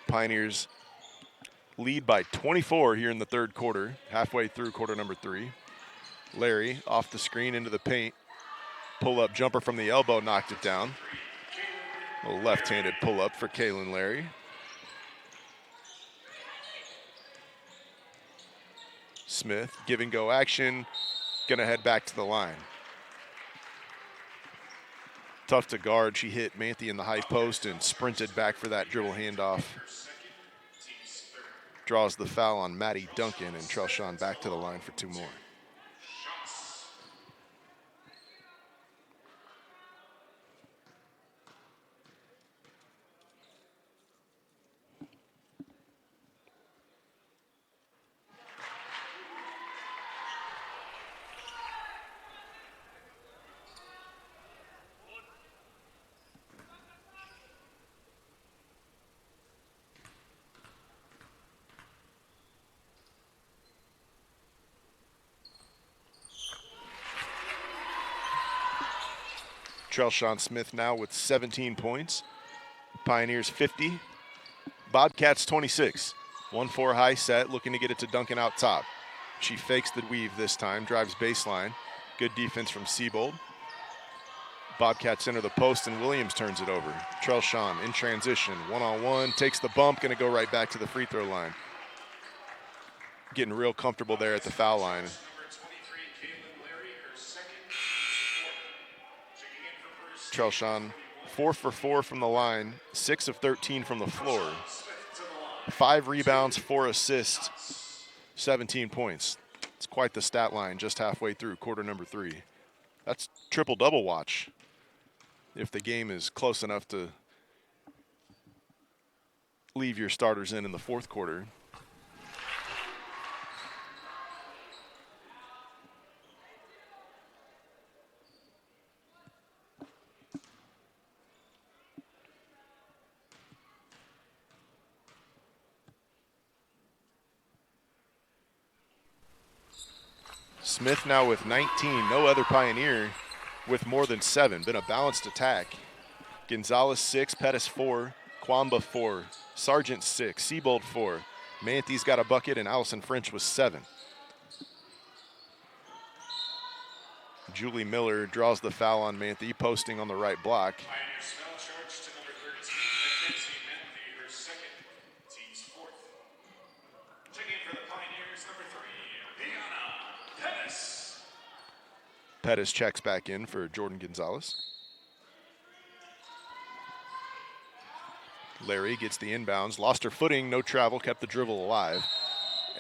Pioneers lead by 24 here in the third quarter, halfway through quarter number 3. Larry off the screen into the paint. Pull-up jumper from the elbow, knocked it down. A left-handed pull-up for Kaylin Larry. Smith, give and go action, gonna head back to the line. Tough to guard. She hit Manthe in the high post and sprinted back for that dribble handoff. Draws the foul on Maddie Duncan, and Trelshawn back to the line for 2 more. Trelshawn Smith now with 17 points. Pioneers 50, Bobcats 26. 1-4 high set, looking to get it to Duncan out top. She fakes the weave this time, drives baseline. Good defense from Siebold. Bobcats enter the post, and Williams turns it over. Trelshawn in transition, one-on-one, takes the bump, going to go right back to the free throw line. Getting real comfortable there at the foul line. Trelshawn, 4 for 4 from the line, 6 of 13 from the floor. 5 rebounds, 4 assists, 17 points. It's quite the stat line just halfway through quarter number 3. That's triple-double watch if the game is close enough to leave your starters in the fourth quarter. Smith now with 19. No other Pioneer with more than 7. Been a balanced attack. Gonzalez 6, Pettis 4, Kwamba 4, Sargent 6, Siebold 4. Manthe's got a bucket, and Allison French was 7. Julie Miller draws the foul on Manthe, posting on the right block. Pioneers foul charge to number 13, Mackenzie Manthe, her second, team's fourth. Checking in for the Pioneers, number 3, Brianna Pettis. Pettis checks back in for Jordan Gonzalez. Larry gets the inbounds, lost her footing, no travel, kept the dribble alive.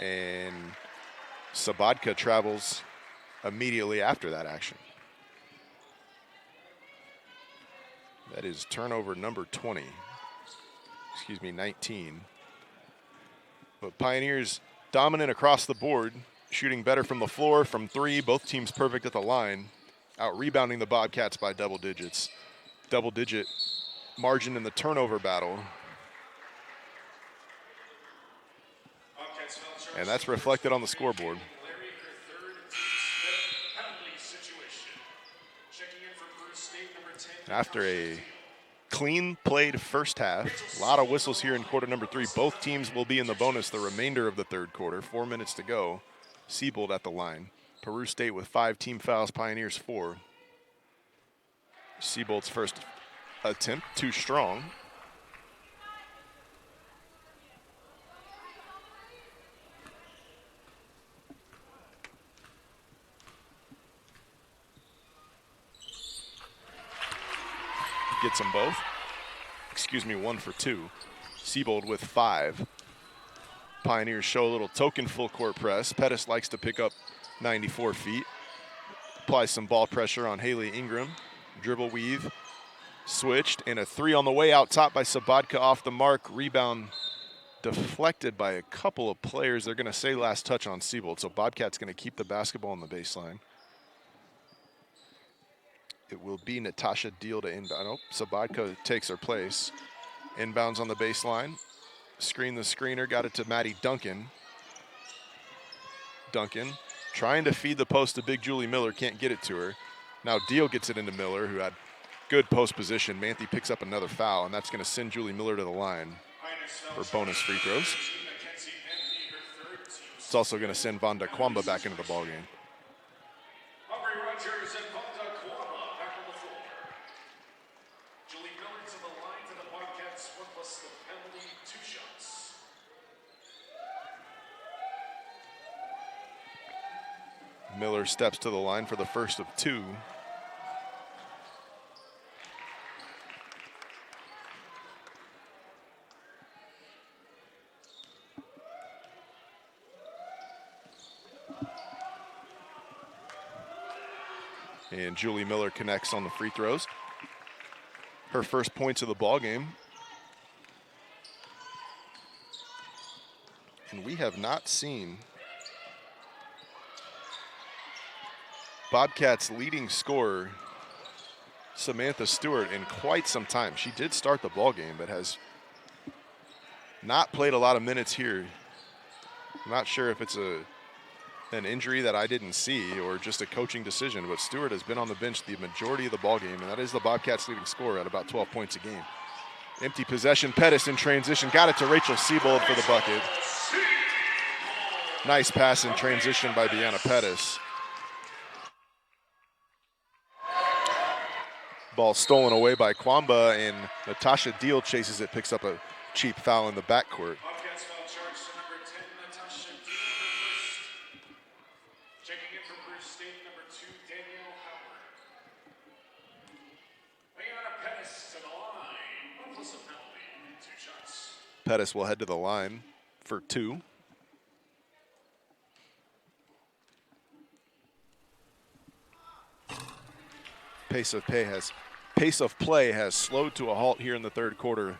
And Sabatka travels immediately after that action. That is turnover number 19. But Pioneers dominant across the board, shooting better from the floor, from 3, both teams perfect at the line, out rebounding the Bobcats by double digits. Double-digit margin in the turnover battle. And that's reflected on the scoreboard. After a clean played first half, a lot of whistles here in quarter number 3. Both teams will be in the bonus the remainder of the third quarter. 4 minutes to go. Siebold at the line. Peru State with 5 team fouls, Pioneers 4. Siebold's first attempt, too strong. Gets them both. 1 for 2. Siebold with 5. Pioneers show a little token full court press. Pettis likes to pick up 94 feet. Applies some ball pressure on Haley Ingram. Dribble weave. Switched, and a 3 on the way out top by Sabatka off the mark. Rebound deflected by a couple of players. They're going to say last touch on Siebold, so Bobcat's going to keep the basketball on the baseline. It will be Natasha Deal to inbound. Oh, Sabatka takes her place. Inbounds on the baseline. Screen the screener, got it to Maddie Duncan. Duncan trying to feed the post to big Julie Miller, can't get it to her. Now Deal gets it into Miller, who had good post position. Manthe picks up another foul, and that's going to send Julie Miller to the line for bonus free throws. It's also going to send Vonda Kwamba back into the ballgame. Miller steps to the line for the first of 2. And Julie Miller connects on the free throws. Her first points of the ball game. And we have not seen Bobcats' leading scorer, Samantha Stewart, in quite some time. She did start the ball game, but has not played a lot of minutes here. I'm not sure if it's an injury that I didn't see or just a coaching decision, but Stewart has been on the bench the majority of the ball game, and that is the Bobcats' leading scorer at about 12 points a game. Empty possession, Pettis in transition, got it to Rachel Siebold for the bucket. Nice pass in transition by Deanna Pettis. Ball stolen away by Kwamba, and Natasha Deal chases it, picks up a cheap foul in the backcourt. Bobcats foul charge to number 10, Natasha Deal for first. Checking in for Bruce State, number 2, Danielle Howard. Deanna Pettis to the line. 1 plus a penalty, 2 shots. Pettis will head to the line for 2. Pace of play has slowed to a halt here in the third quarter.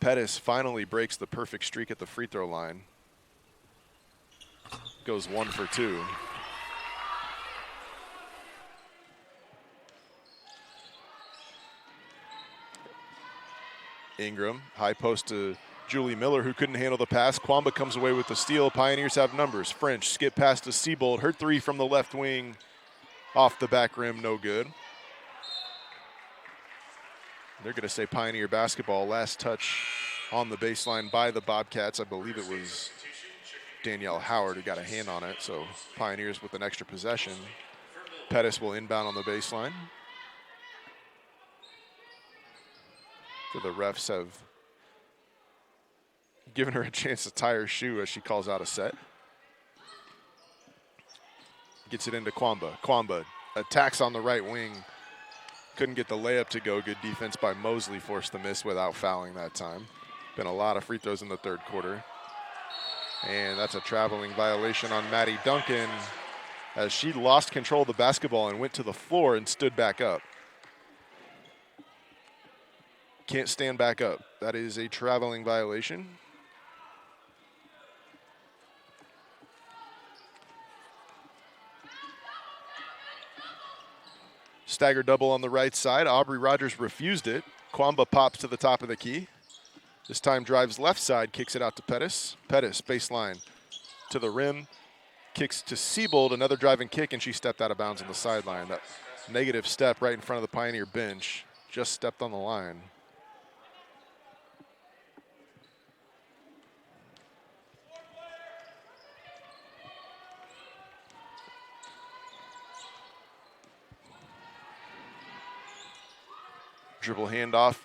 Pettis finally breaks the perfect streak at the free throw line. Goes 1 for 2. Ingram, high post to Julie Miller, who couldn't handle the pass. Kwamba comes away with the steal. Pioneers have numbers. French skip pass to Siebold. Her 3 from the left wing. Off the back rim, no good. They're going to say Pioneer basketball. Last touch on the baseline by the Bobcats. I believe it was Danielle Howard who got a hand on it. So Pioneers with an extra possession. Pettis will inbound on the baseline. So the refs have given her a chance to tie her shoe as she calls out a set. Gets it into Kwamba. Kwamba attacks on the right wing. Couldn't get the layup to go. Good defense by Mosley, forced the miss without fouling that time. Been a lot of free throws in the third quarter. And that's a traveling violation on Maddie Duncan as she lost control of the basketball and went to the floor and stood back up. Can't stand back up. That is a traveling violation. Stagger double on the right side. Aubrey Rogers refused it. Kwamba pops to the top of the key. This time drives left side, kicks it out to Pettis. Pettis, baseline to the rim. Kicks to Siebold, another driving kick, and she stepped out of bounds on the sideline. That negative step right in front of the Pioneer bench. Just stepped on the line. Dribble handoff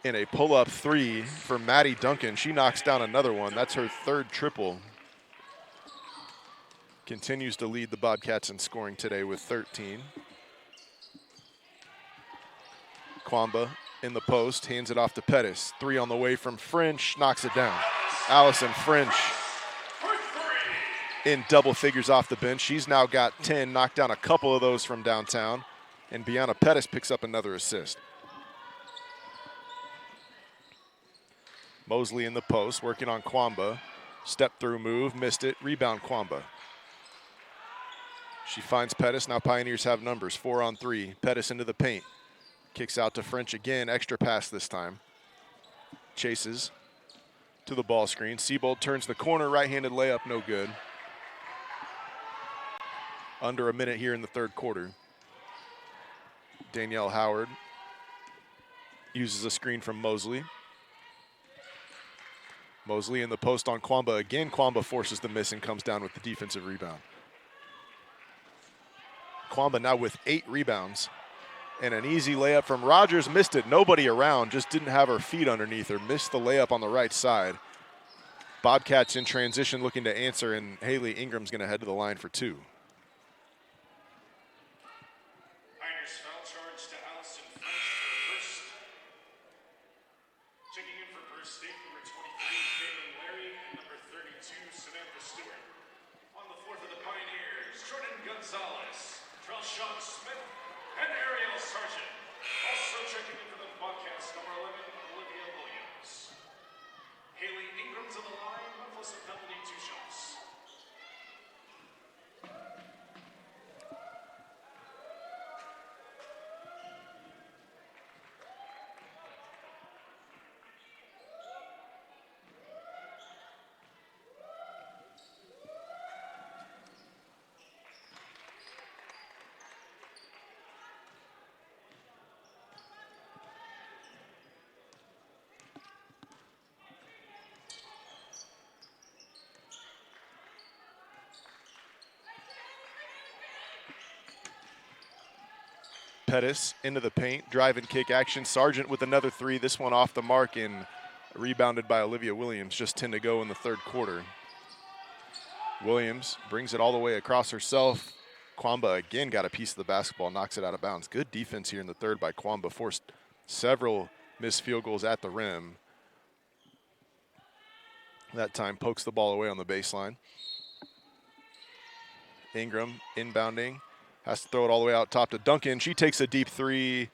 in a pull-up 3 for Maddie Duncan. She knocks down another one. That's her 3rd triple. Continues to lead the Bobcats in scoring today with 13. Kwamba in the post, hands it off to Pettis. 3 on the way from French, knocks it down. Allison French in double figures off the bench. She's now got 10, knocked down a couple of those from downtown. And Deanna Pettis picks up another assist. Mosley in the post, working on Kwamba. Step through move, missed it, rebound Kwamba. She finds Pettis, now Pioneers have numbers, 4 on 3. Pettis into the paint. Kicks out to French again, extra pass this time. Chases to the ball screen. Siebold turns the corner, right-handed layup, no good. Under a minute here in the third quarter. Danielle Howard uses a screen from Mosley. Mosley in the post on Kwamba again. Kwamba forces the miss and comes down with the defensive rebound. Kwamba now with 8 rebounds. And an easy layup from Rogers. Missed it. Nobody around. Just didn't have her feet underneath her. Missed the layup on the right side. Bobcats in transition looking to answer, and Haley Ingram's going to head to the line for 2. Pioneers foul charge to Allison French for first. Checking in for Bruce State, number 23, Caitlin Larry, and number 32, Samantha Stewart. On the floor for the Pioneers, Jordan Gonzalez, Trelshawn Smith, and Ariel Sargent. Also checking in for the Bobcats, number 11, Olivia Williams. Haley Ingram to the line, 1 plus a penalty, 2 shots. Pettis into the paint, drive and kick action. Sargent with another three, this one off the mark and rebounded by Olivia Williams. Just 10 to go in the third quarter. Williams brings it all the way across herself. Kwamba again got a piece of the basketball, knocks it out of bounds. Good defense here in the third by Kwamba. Forced several missed field goals at the rim. That time pokes the ball away on the baseline. Ingram inbounding. Has to throw it all the way out top to Duncan. She takes a deep three,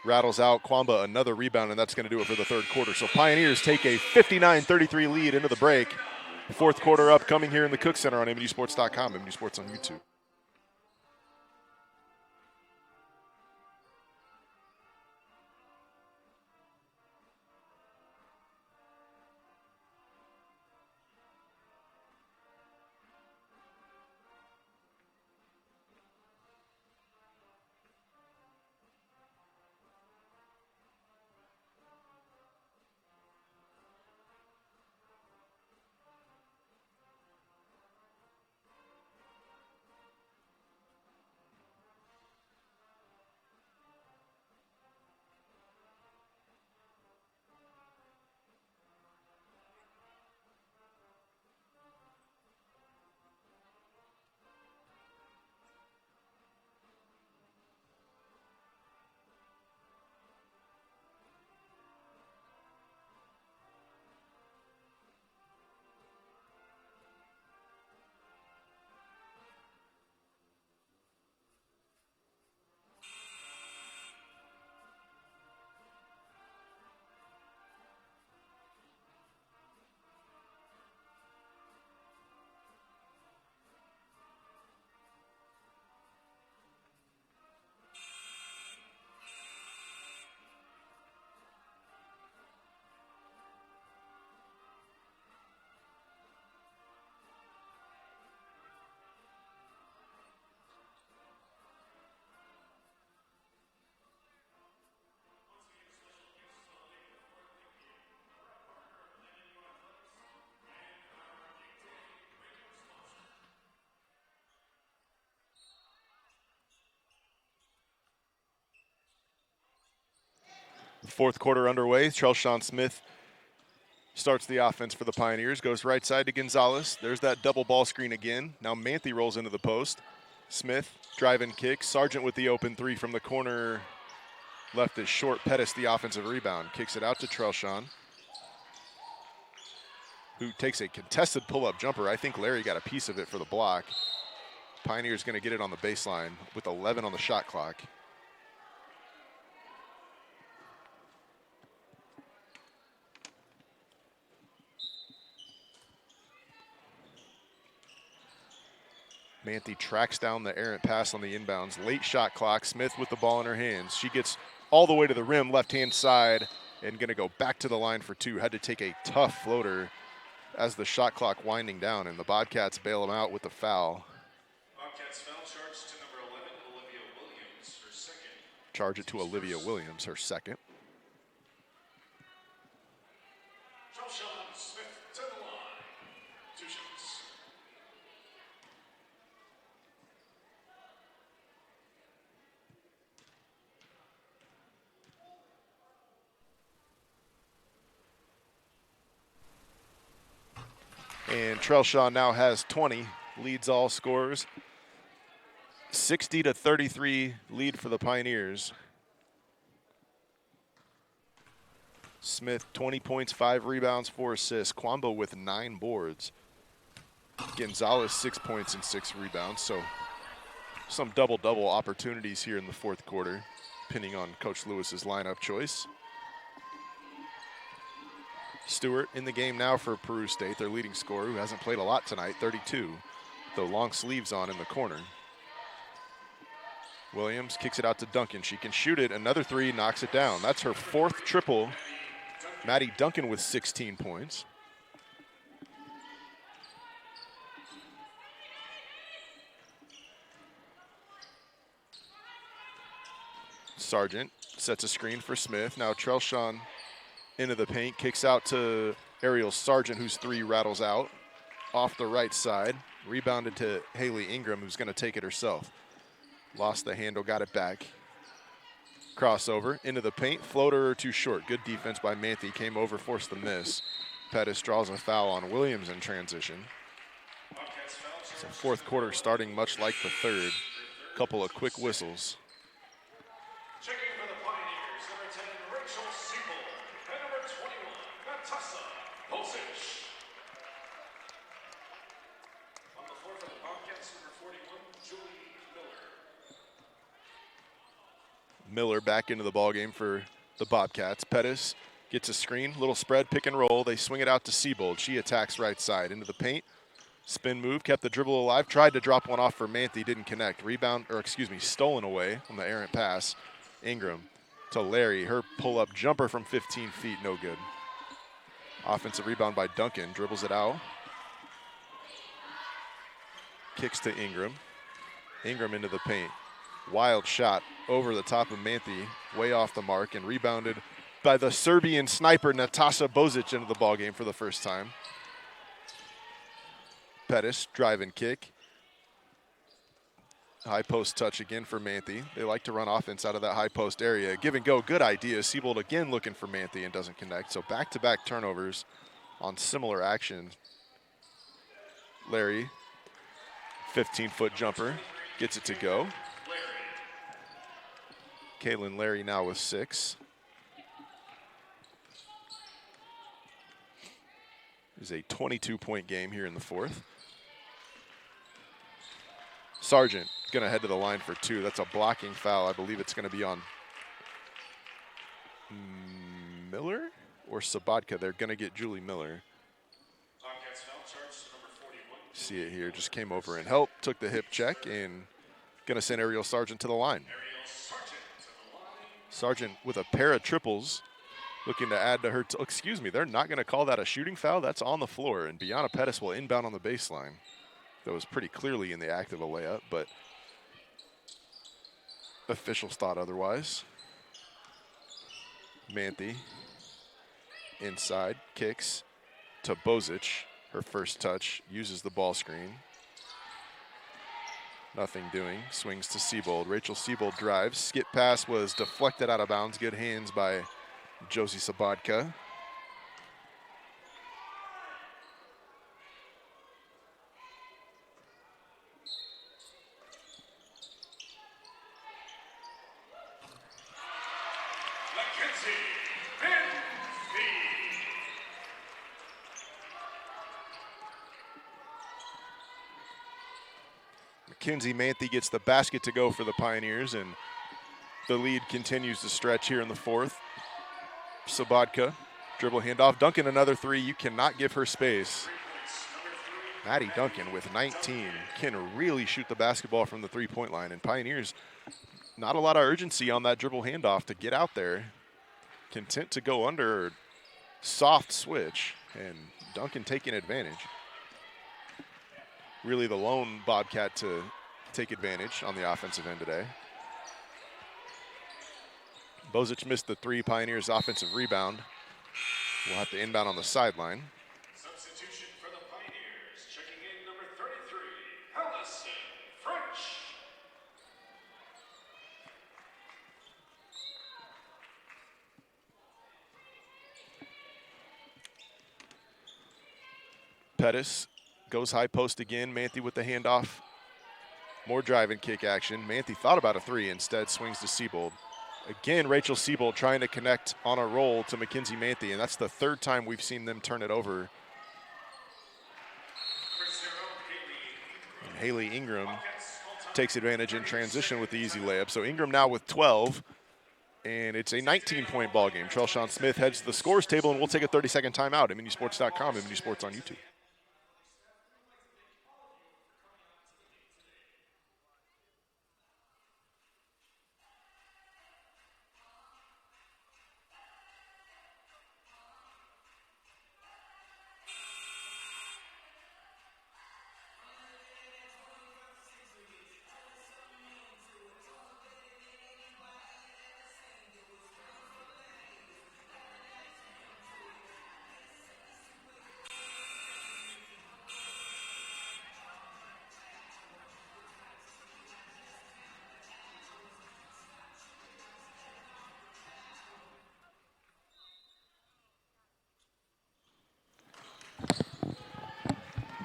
rattles out. Kwamba another rebound, and that's going to do it for the third quarter. So Pioneers take a 59-33 lead into the break. Fourth quarter upcoming here in the Cook Center on MNUsports.com, MNU Sports on YouTube. Fourth quarter underway. Trelshawn Smith starts the offense for the Pioneers. Goes right side to Gonzalez. There's that double ball screen again. Now Manthe rolls into the post. Smith, drive and kick. Sargent with the open three from the corner. Left is short. Pettis, the offensive rebound. Kicks it out to Trelshawn, who takes a contested pull-up jumper. I think Larry got a piece of it for the block. Pioneers going to get it on the baseline with 11 on the shot clock. Manthe tracks down the errant pass on the inbounds. Late shot clock. Smith with the ball in her hands. She gets all the way to the rim, left-hand side, and going to go back to the line for two. Had to take a tough floater as the shot clock winding down, and the Bobcats bail them out with the foul. Bobcats foul charge to number 11, Olivia Williams, her second. Charge it to Olivia Williams, her second. Trelshawn Smith to the line. Two shots. And Trelshawn now has 20, leads all scorers. 60-33 lead for the Pioneers. Smith, 20 points, 5 rebounds, 4 assists. Kwamba with 9 boards. Gonzalez, 6 points and 6 rebounds. So some double-double opportunities here in the fourth quarter, depending on Coach Lewis's lineup choice. Stewart in the game now for Peru State, their leading scorer, who hasn't played a lot tonight, 32, the long sleeves on in the corner. Williams kicks it out to Duncan. She can shoot it. Another three, knocks it down. That's her 4th triple. Maddie Duncan with 16 points. Sargent sets a screen for Smith. Now Trelshawn into the paint, kicks out to Ariel Sargent, whose 3 rattles out off the right side. Rebounded to Haley Ingram, who's going to take it herself. Lost the handle, got it back. Crossover into the paint, floater or too short. Good defense by Manthey, came over, forced the miss. Pettis draws a foul on Williams in transition. So fourth quarter starting much like the third. Couple of quick whistles. Checking for the Pioneers, number 10, Rachel Siebel, and number 21, Natasa Bosic. On the floor for the Bobcats, number 41, Julie Miller. Miller back into the ballgame for the Bobcats. Pettis gets a screen, little spread, pick and roll. They swing it out to Siebold. She attacks right side into the paint. Spin move, kept the dribble alive, tried to drop one off for Manthey, didn't connect. Stolen away on the errant pass. Ingram to Larry, her pull-up jumper from 15 feet, no good. Offensive rebound by Duncan, dribbles it out. Kicks to Ingram. Ingram into the paint. Wild shot over the top of Manthey, way off the mark, and rebounded by the Serbian sniper Natasa Bosic into the ballgame for the first time. Pettis, drive and kick. High post touch again for Manthey. They like to run offense out of that high post area. Give and go, good idea. Siebold again looking for Manthey and doesn't connect. So back-to-back turnovers on similar action. Larry, 15-foot jumper, gets it to go. Kaylin Larry now with 6. It is a 22-point game here in the fourth. Sargent going to head to the line for 2. That's a blocking foul. I believe it's going to be on Miller or Sabatka. They're going to get Julie Miller. See it here. Just came over and helped. Took the hip check and going to send Ariel Sargent to the line. Sargent with a pair of triples, looking to add to her. They're not going to call that a shooting foul. That's on the floor, and Bianna Pettis will inbound on the baseline. That was pretty clearly in the act of a layup, but officials thought otherwise. Manthey inside, kicks to Bosic. Her first touch, uses the ball screen. Nothing doing, swings to Siebold. Rachel Siebold drives. Skip pass was deflected out of bounds. Good hands by Josie Sabatka. Mackenzie Manthey gets the basket to go for the Pioneers, and the lead continues to stretch here in the fourth. Sabatka, dribble handoff. Duncan another 3. You cannot give her space. Maddie Duncan with 19 can really shoot the basketball from the three-point line, and Pioneers, not a lot of urgency on that dribble handoff to get out there. Content to go under, soft switch, and Duncan taking advantage. Really the lone Bobcat to take advantage on the offensive end today. Bosic missed the 3. Pioneers offensive rebound. We'll have to inbound on the sideline. Substitution for the Pioneers. Checking in number 33, Allison French. Pettis goes high post again. Manthey with the handoff. More drive and kick action. Manthey thought about a 3, instead swings to Siebold. Again, Rachel Siebold trying to connect on a roll to Mackenzie Manthey, and that's the 3rd time we've seen them turn it over. And Haley Ingram takes advantage in transition with the easy layup. So Ingram now with 12, and it's a 19-point ball game. Trelshawn Smith heads to the scores table, and we'll take a 30-second timeout. MNUsports.com, MNU Sports on YouTube.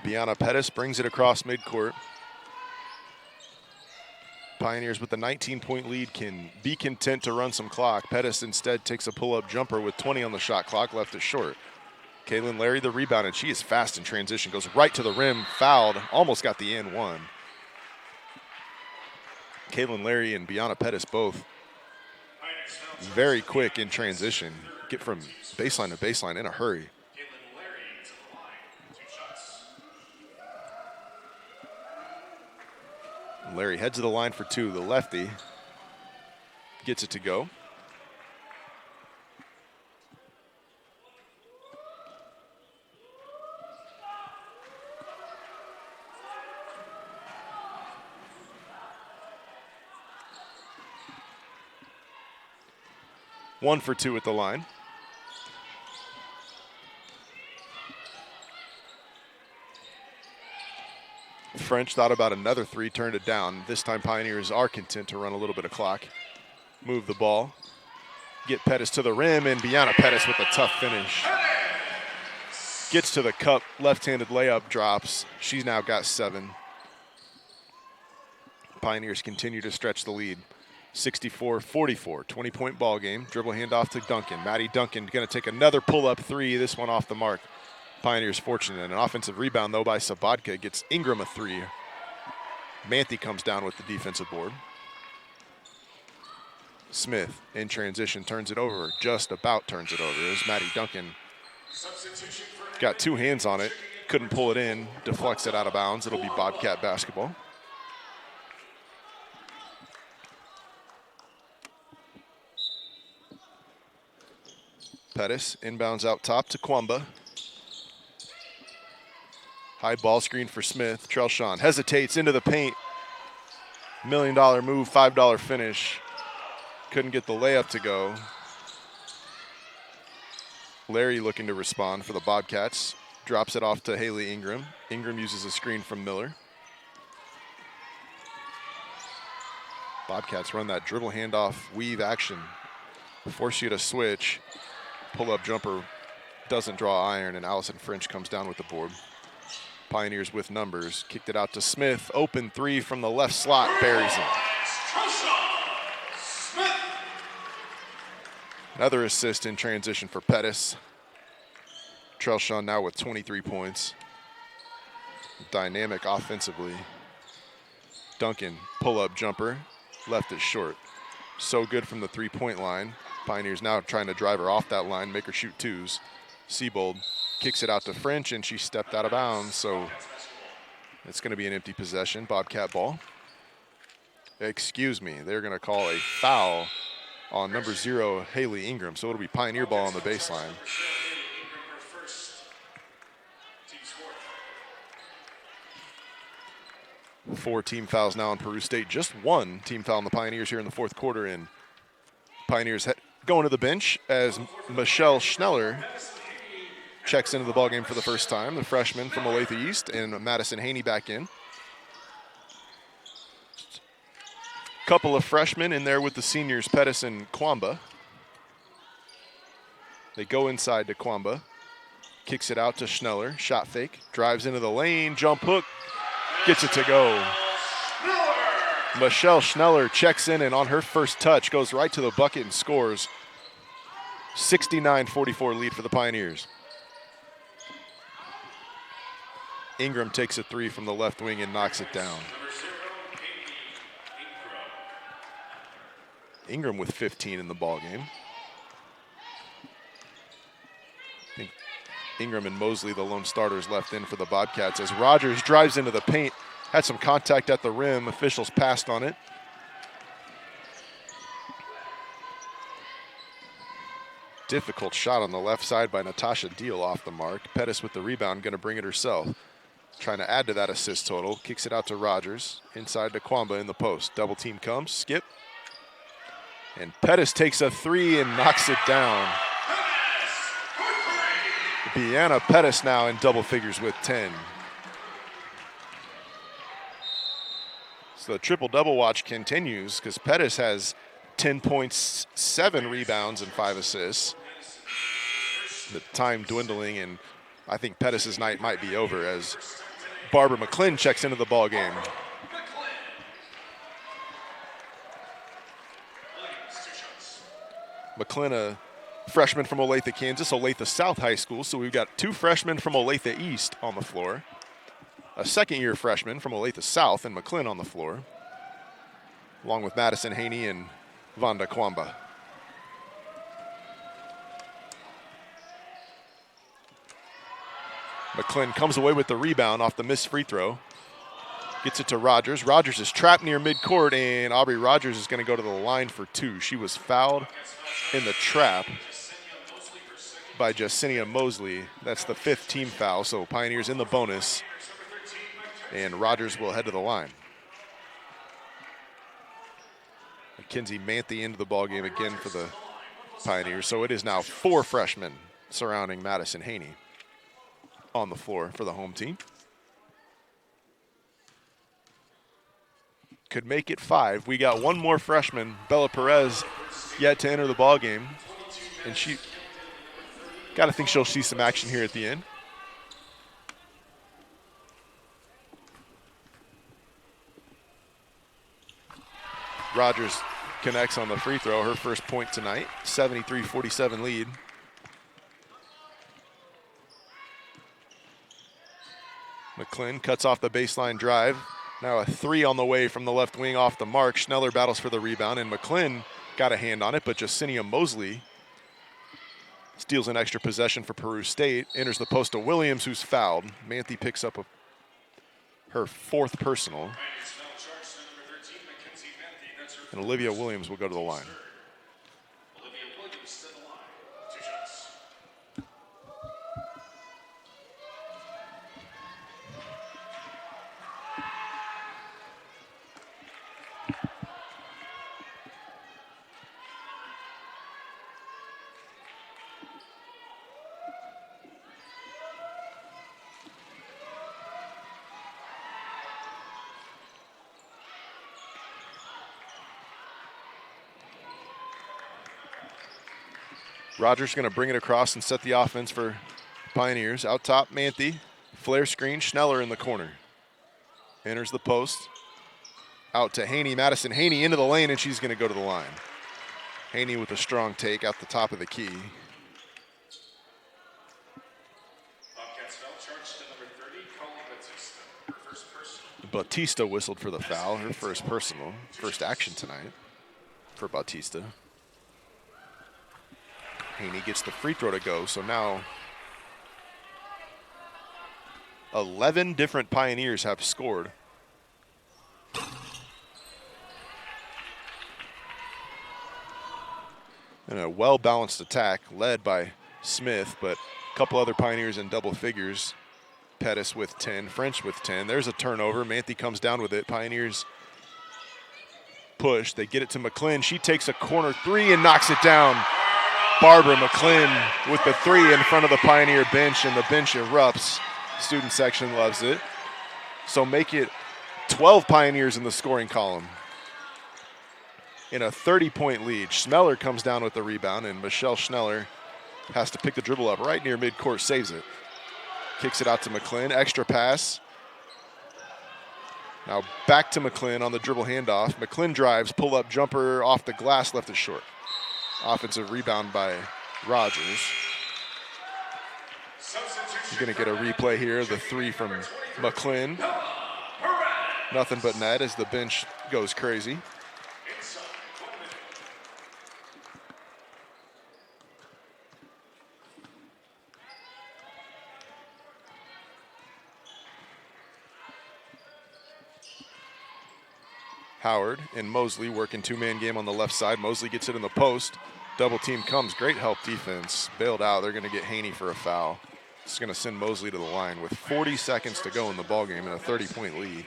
Biana Pettis brings it across midcourt. Pioneers with the 19-point lead can be content to run some clock. Pettis instead takes a pull-up jumper with 20 on the shot clock, left it short. Kaylin Larry the rebound, and she is fast in transition. Goes right to the rim, fouled, almost got the and one. Kaylin Larry and Biana Pettis both very quick in transition. Get from baseline to baseline in a hurry. Larry heads to the line for two. The lefty gets it to go. One for two at the line. French thought about another three, turned it down. This time Pioneers are content to run a little bit of clock. Move the ball. Get Pettis to the rim, and Biana Pettis with a tough finish. Gets to the cup, left-handed layup, drops. She's now got 7. Pioneers continue to stretch the lead. 64-44, 20-point ball game. Dribble handoff to Duncan. Maddie Duncan going to take another pull-up three, this one off the mark. Pioneers fortunate. An offensive rebound, though, by Sabatka. Gets Ingram a three. Manthe comes down with the defensive board. Smith in transition turns it over. Just about turns it over. As Maddie Duncan got two hands on it. Couldn't pull it in. Deflects it out of bounds. It'll be Bobcat basketball. Pettis inbounds out top to Kwamba. High ball screen for Smith. Trelshawn hesitates into the paint. $1 million move, $5 finish. Couldn't get the layup to go. Larry looking to respond for the Bobcats. Drops it off to Haley Ingram. Ingram uses a screen from Miller. Bobcats run that dribble handoff weave action. Force you to switch. Pull-up jumper doesn't draw iron, and Allison French comes down with the board. Pioneers with numbers. Kicked it out to Smith. Open three from the left slot. Buries it. Another assist in transition for Pettis. Trelshawn now with 23 points. Dynamic offensively. Duncan, pull-up jumper. Left it short. So good from the three-point line. Pioneers now trying to drive her off that line, make her shoot twos. Siebold kicks it out to French, and she stepped out of bounds, so it's going to be an empty possession. Bobcat ball. Excuse me, they're going to call a foul on number 0, Haley Ingram, so it'll be Pioneer ball on the baseline. Four team fouls now on Peru State. Just one team foul on the Pioneers here in the fourth quarter, and Pioneers going to the bench as Michelle Schneller checks into the ballgame for the first time. The freshman from Olathe East, and Madison Haney back in. Couple of freshmen in there with the seniors, Pettis and Kwamba. They go inside to Kwamba. Kicks it out to Schneller. Shot fake. Drives into the lane. Jump hook. Gets it to go. Michelle Schneller checks in, and on her first touch goes right to the bucket and scores. 69-44 lead for the Pioneers. Ingram takes a three from the left wing and knocks it down. Ingram with 15 in the ballgame. I think Ingram and Mosley, the lone starters, left in for the Bobcats as Rogers drives into the paint. Had some contact at the rim. Officials passed on it. Difficult shot on the left side by Natasha Deal off the mark. Pettis with the rebound, going to bring it herself. Trying to add to that assist total. Kicks it out to Rogers. Inside to Kwamba in the post. Double team comes. Skip. And Pettis takes a three and knocks it down. Biana Pettis now in double figures with 10. So the triple-double watch continues because Pettis has 10 points, 7 rebounds, and 5 assists. The time dwindling, and I think Pettis' night might be over as Barbara McClin checks into the ball game. McClin, a freshman from Olathe, Kansas, Olathe South High School. So we've got 2 freshmen from Olathe East on the floor. A second-year freshman from Olathe South and McClin on the floor, along with Madison Haney and Vonda Kwamba. McClin comes away with the rebound off the missed free throw. Gets it to Rogers. Rogers is trapped near midcourt, and Aubrey Rogers is going to go to the line for 2. She was fouled in the trap by Jacinia Mosley. That's the 5th team foul, so Pioneers in the bonus, and Rogers will head to the line. Mackenzie Manthe into the ballgame again for the Pioneers, so it is now 4 freshmen surrounding Madison Haney on the floor for the home team. Could make it 5. We got 1 more freshman, Bella Perez, yet to enter the ball game, and she got to think she'll see some action here at the end. Rogers connects on the free throw, her first point tonight, 73-47 lead. McClin cuts off the baseline drive. Now a 3 on the way from the left wing off the mark. Schneller battles for the rebound, and McClin got a hand on it, but Jacinia Mosley steals an extra possession for Peru State. Enters the post to Williams, who's fouled. Manthe picks up her 4th personal. And Olivia Williams will go to the line. Rogers going to bring it across and set the offense for Pioneers. Out top, Manthe. Flare screen, Schneller in the corner. Enters the post. Out to Haney. Madison Haney into the lane, and she's going to go to the line. Haney with a strong take out the top of the key. Bautista whistled for the foul, her first personal, first action tonight for Bautista. Haney gets the free throw to go, so now 11 different Pioneers have scored. And a well-balanced attack led by Smith, but a couple other Pioneers in double figures. Pettis with 10, French with 10. There's a turnover. Manthe comes down with it. Pioneers push. They get it to McClin. She takes a corner 3 and knocks it down. Barbara McClin with the 3 in front of the Pioneer bench, and the bench erupts. Student section loves it. So make it 12 Pioneers in the scoring column in a 30-point lead. Schneller comes down with the rebound, and Michelle Schneller has to pick the dribble up right near midcourt, saves it. Kicks it out to McClin, extra pass. Now back to McClin on the dribble handoff. McClin drives, pull-up jumper off the glass, left it short. Offensive rebound by Rogers. He's going to get a replay here. The 3 from McClin. Nothing but net as the bench goes crazy. Howard and Mosley working 2-man game on the left side. Mosley gets it in the post. Double team comes. Great help defense. Bailed out. They're going to get Haney for a foul. It's going to send Mosley to the line with 40 seconds to go in the ballgame and a 30-point lead.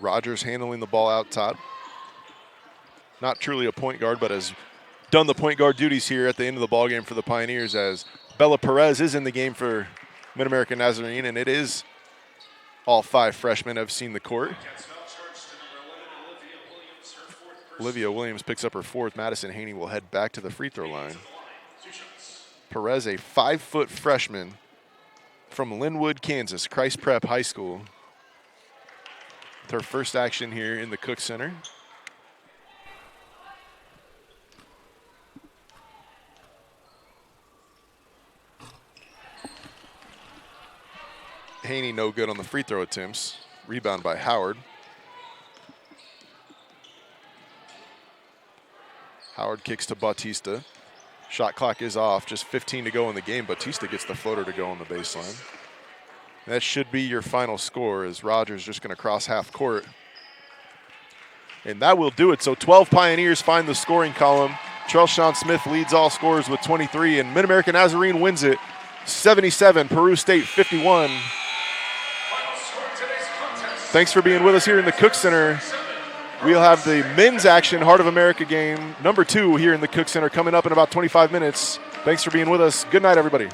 Rogers handling the ball out top. Not truly a point guard, but has done the point guard duties here at the end of the ball game for the Pioneers, as Bella Perez is in the game for Mid-American Nazarene, and it is all 5 freshmen have seen the court. Olivia Williams picks up her 4th. Madison Haney will head back to the free throw line. Perez, a 5-foot freshman from Linwood, Kansas, Christ Prep High School. With her first action here in the Cook Center. Haney no good on the free throw attempts. Rebound by Howard. Howard kicks to Bautista. Shot clock is off, just 15 to go in the game. Bautista gets the floater to go on the baseline. That should be your final score, as Rogers just going to cross half court. And that will do it. So 12 Pioneers find the scoring column. Charles Sean Smith leads all scorers with 23, and Mid-American Nazarene wins it 77, Peru State 51. Thanks for being with us here in the Cook Center. We'll have the men's action Heart of America game number 2 here in the Cook Center coming up in about 25 minutes. Thanks for being with us. Good night, everybody.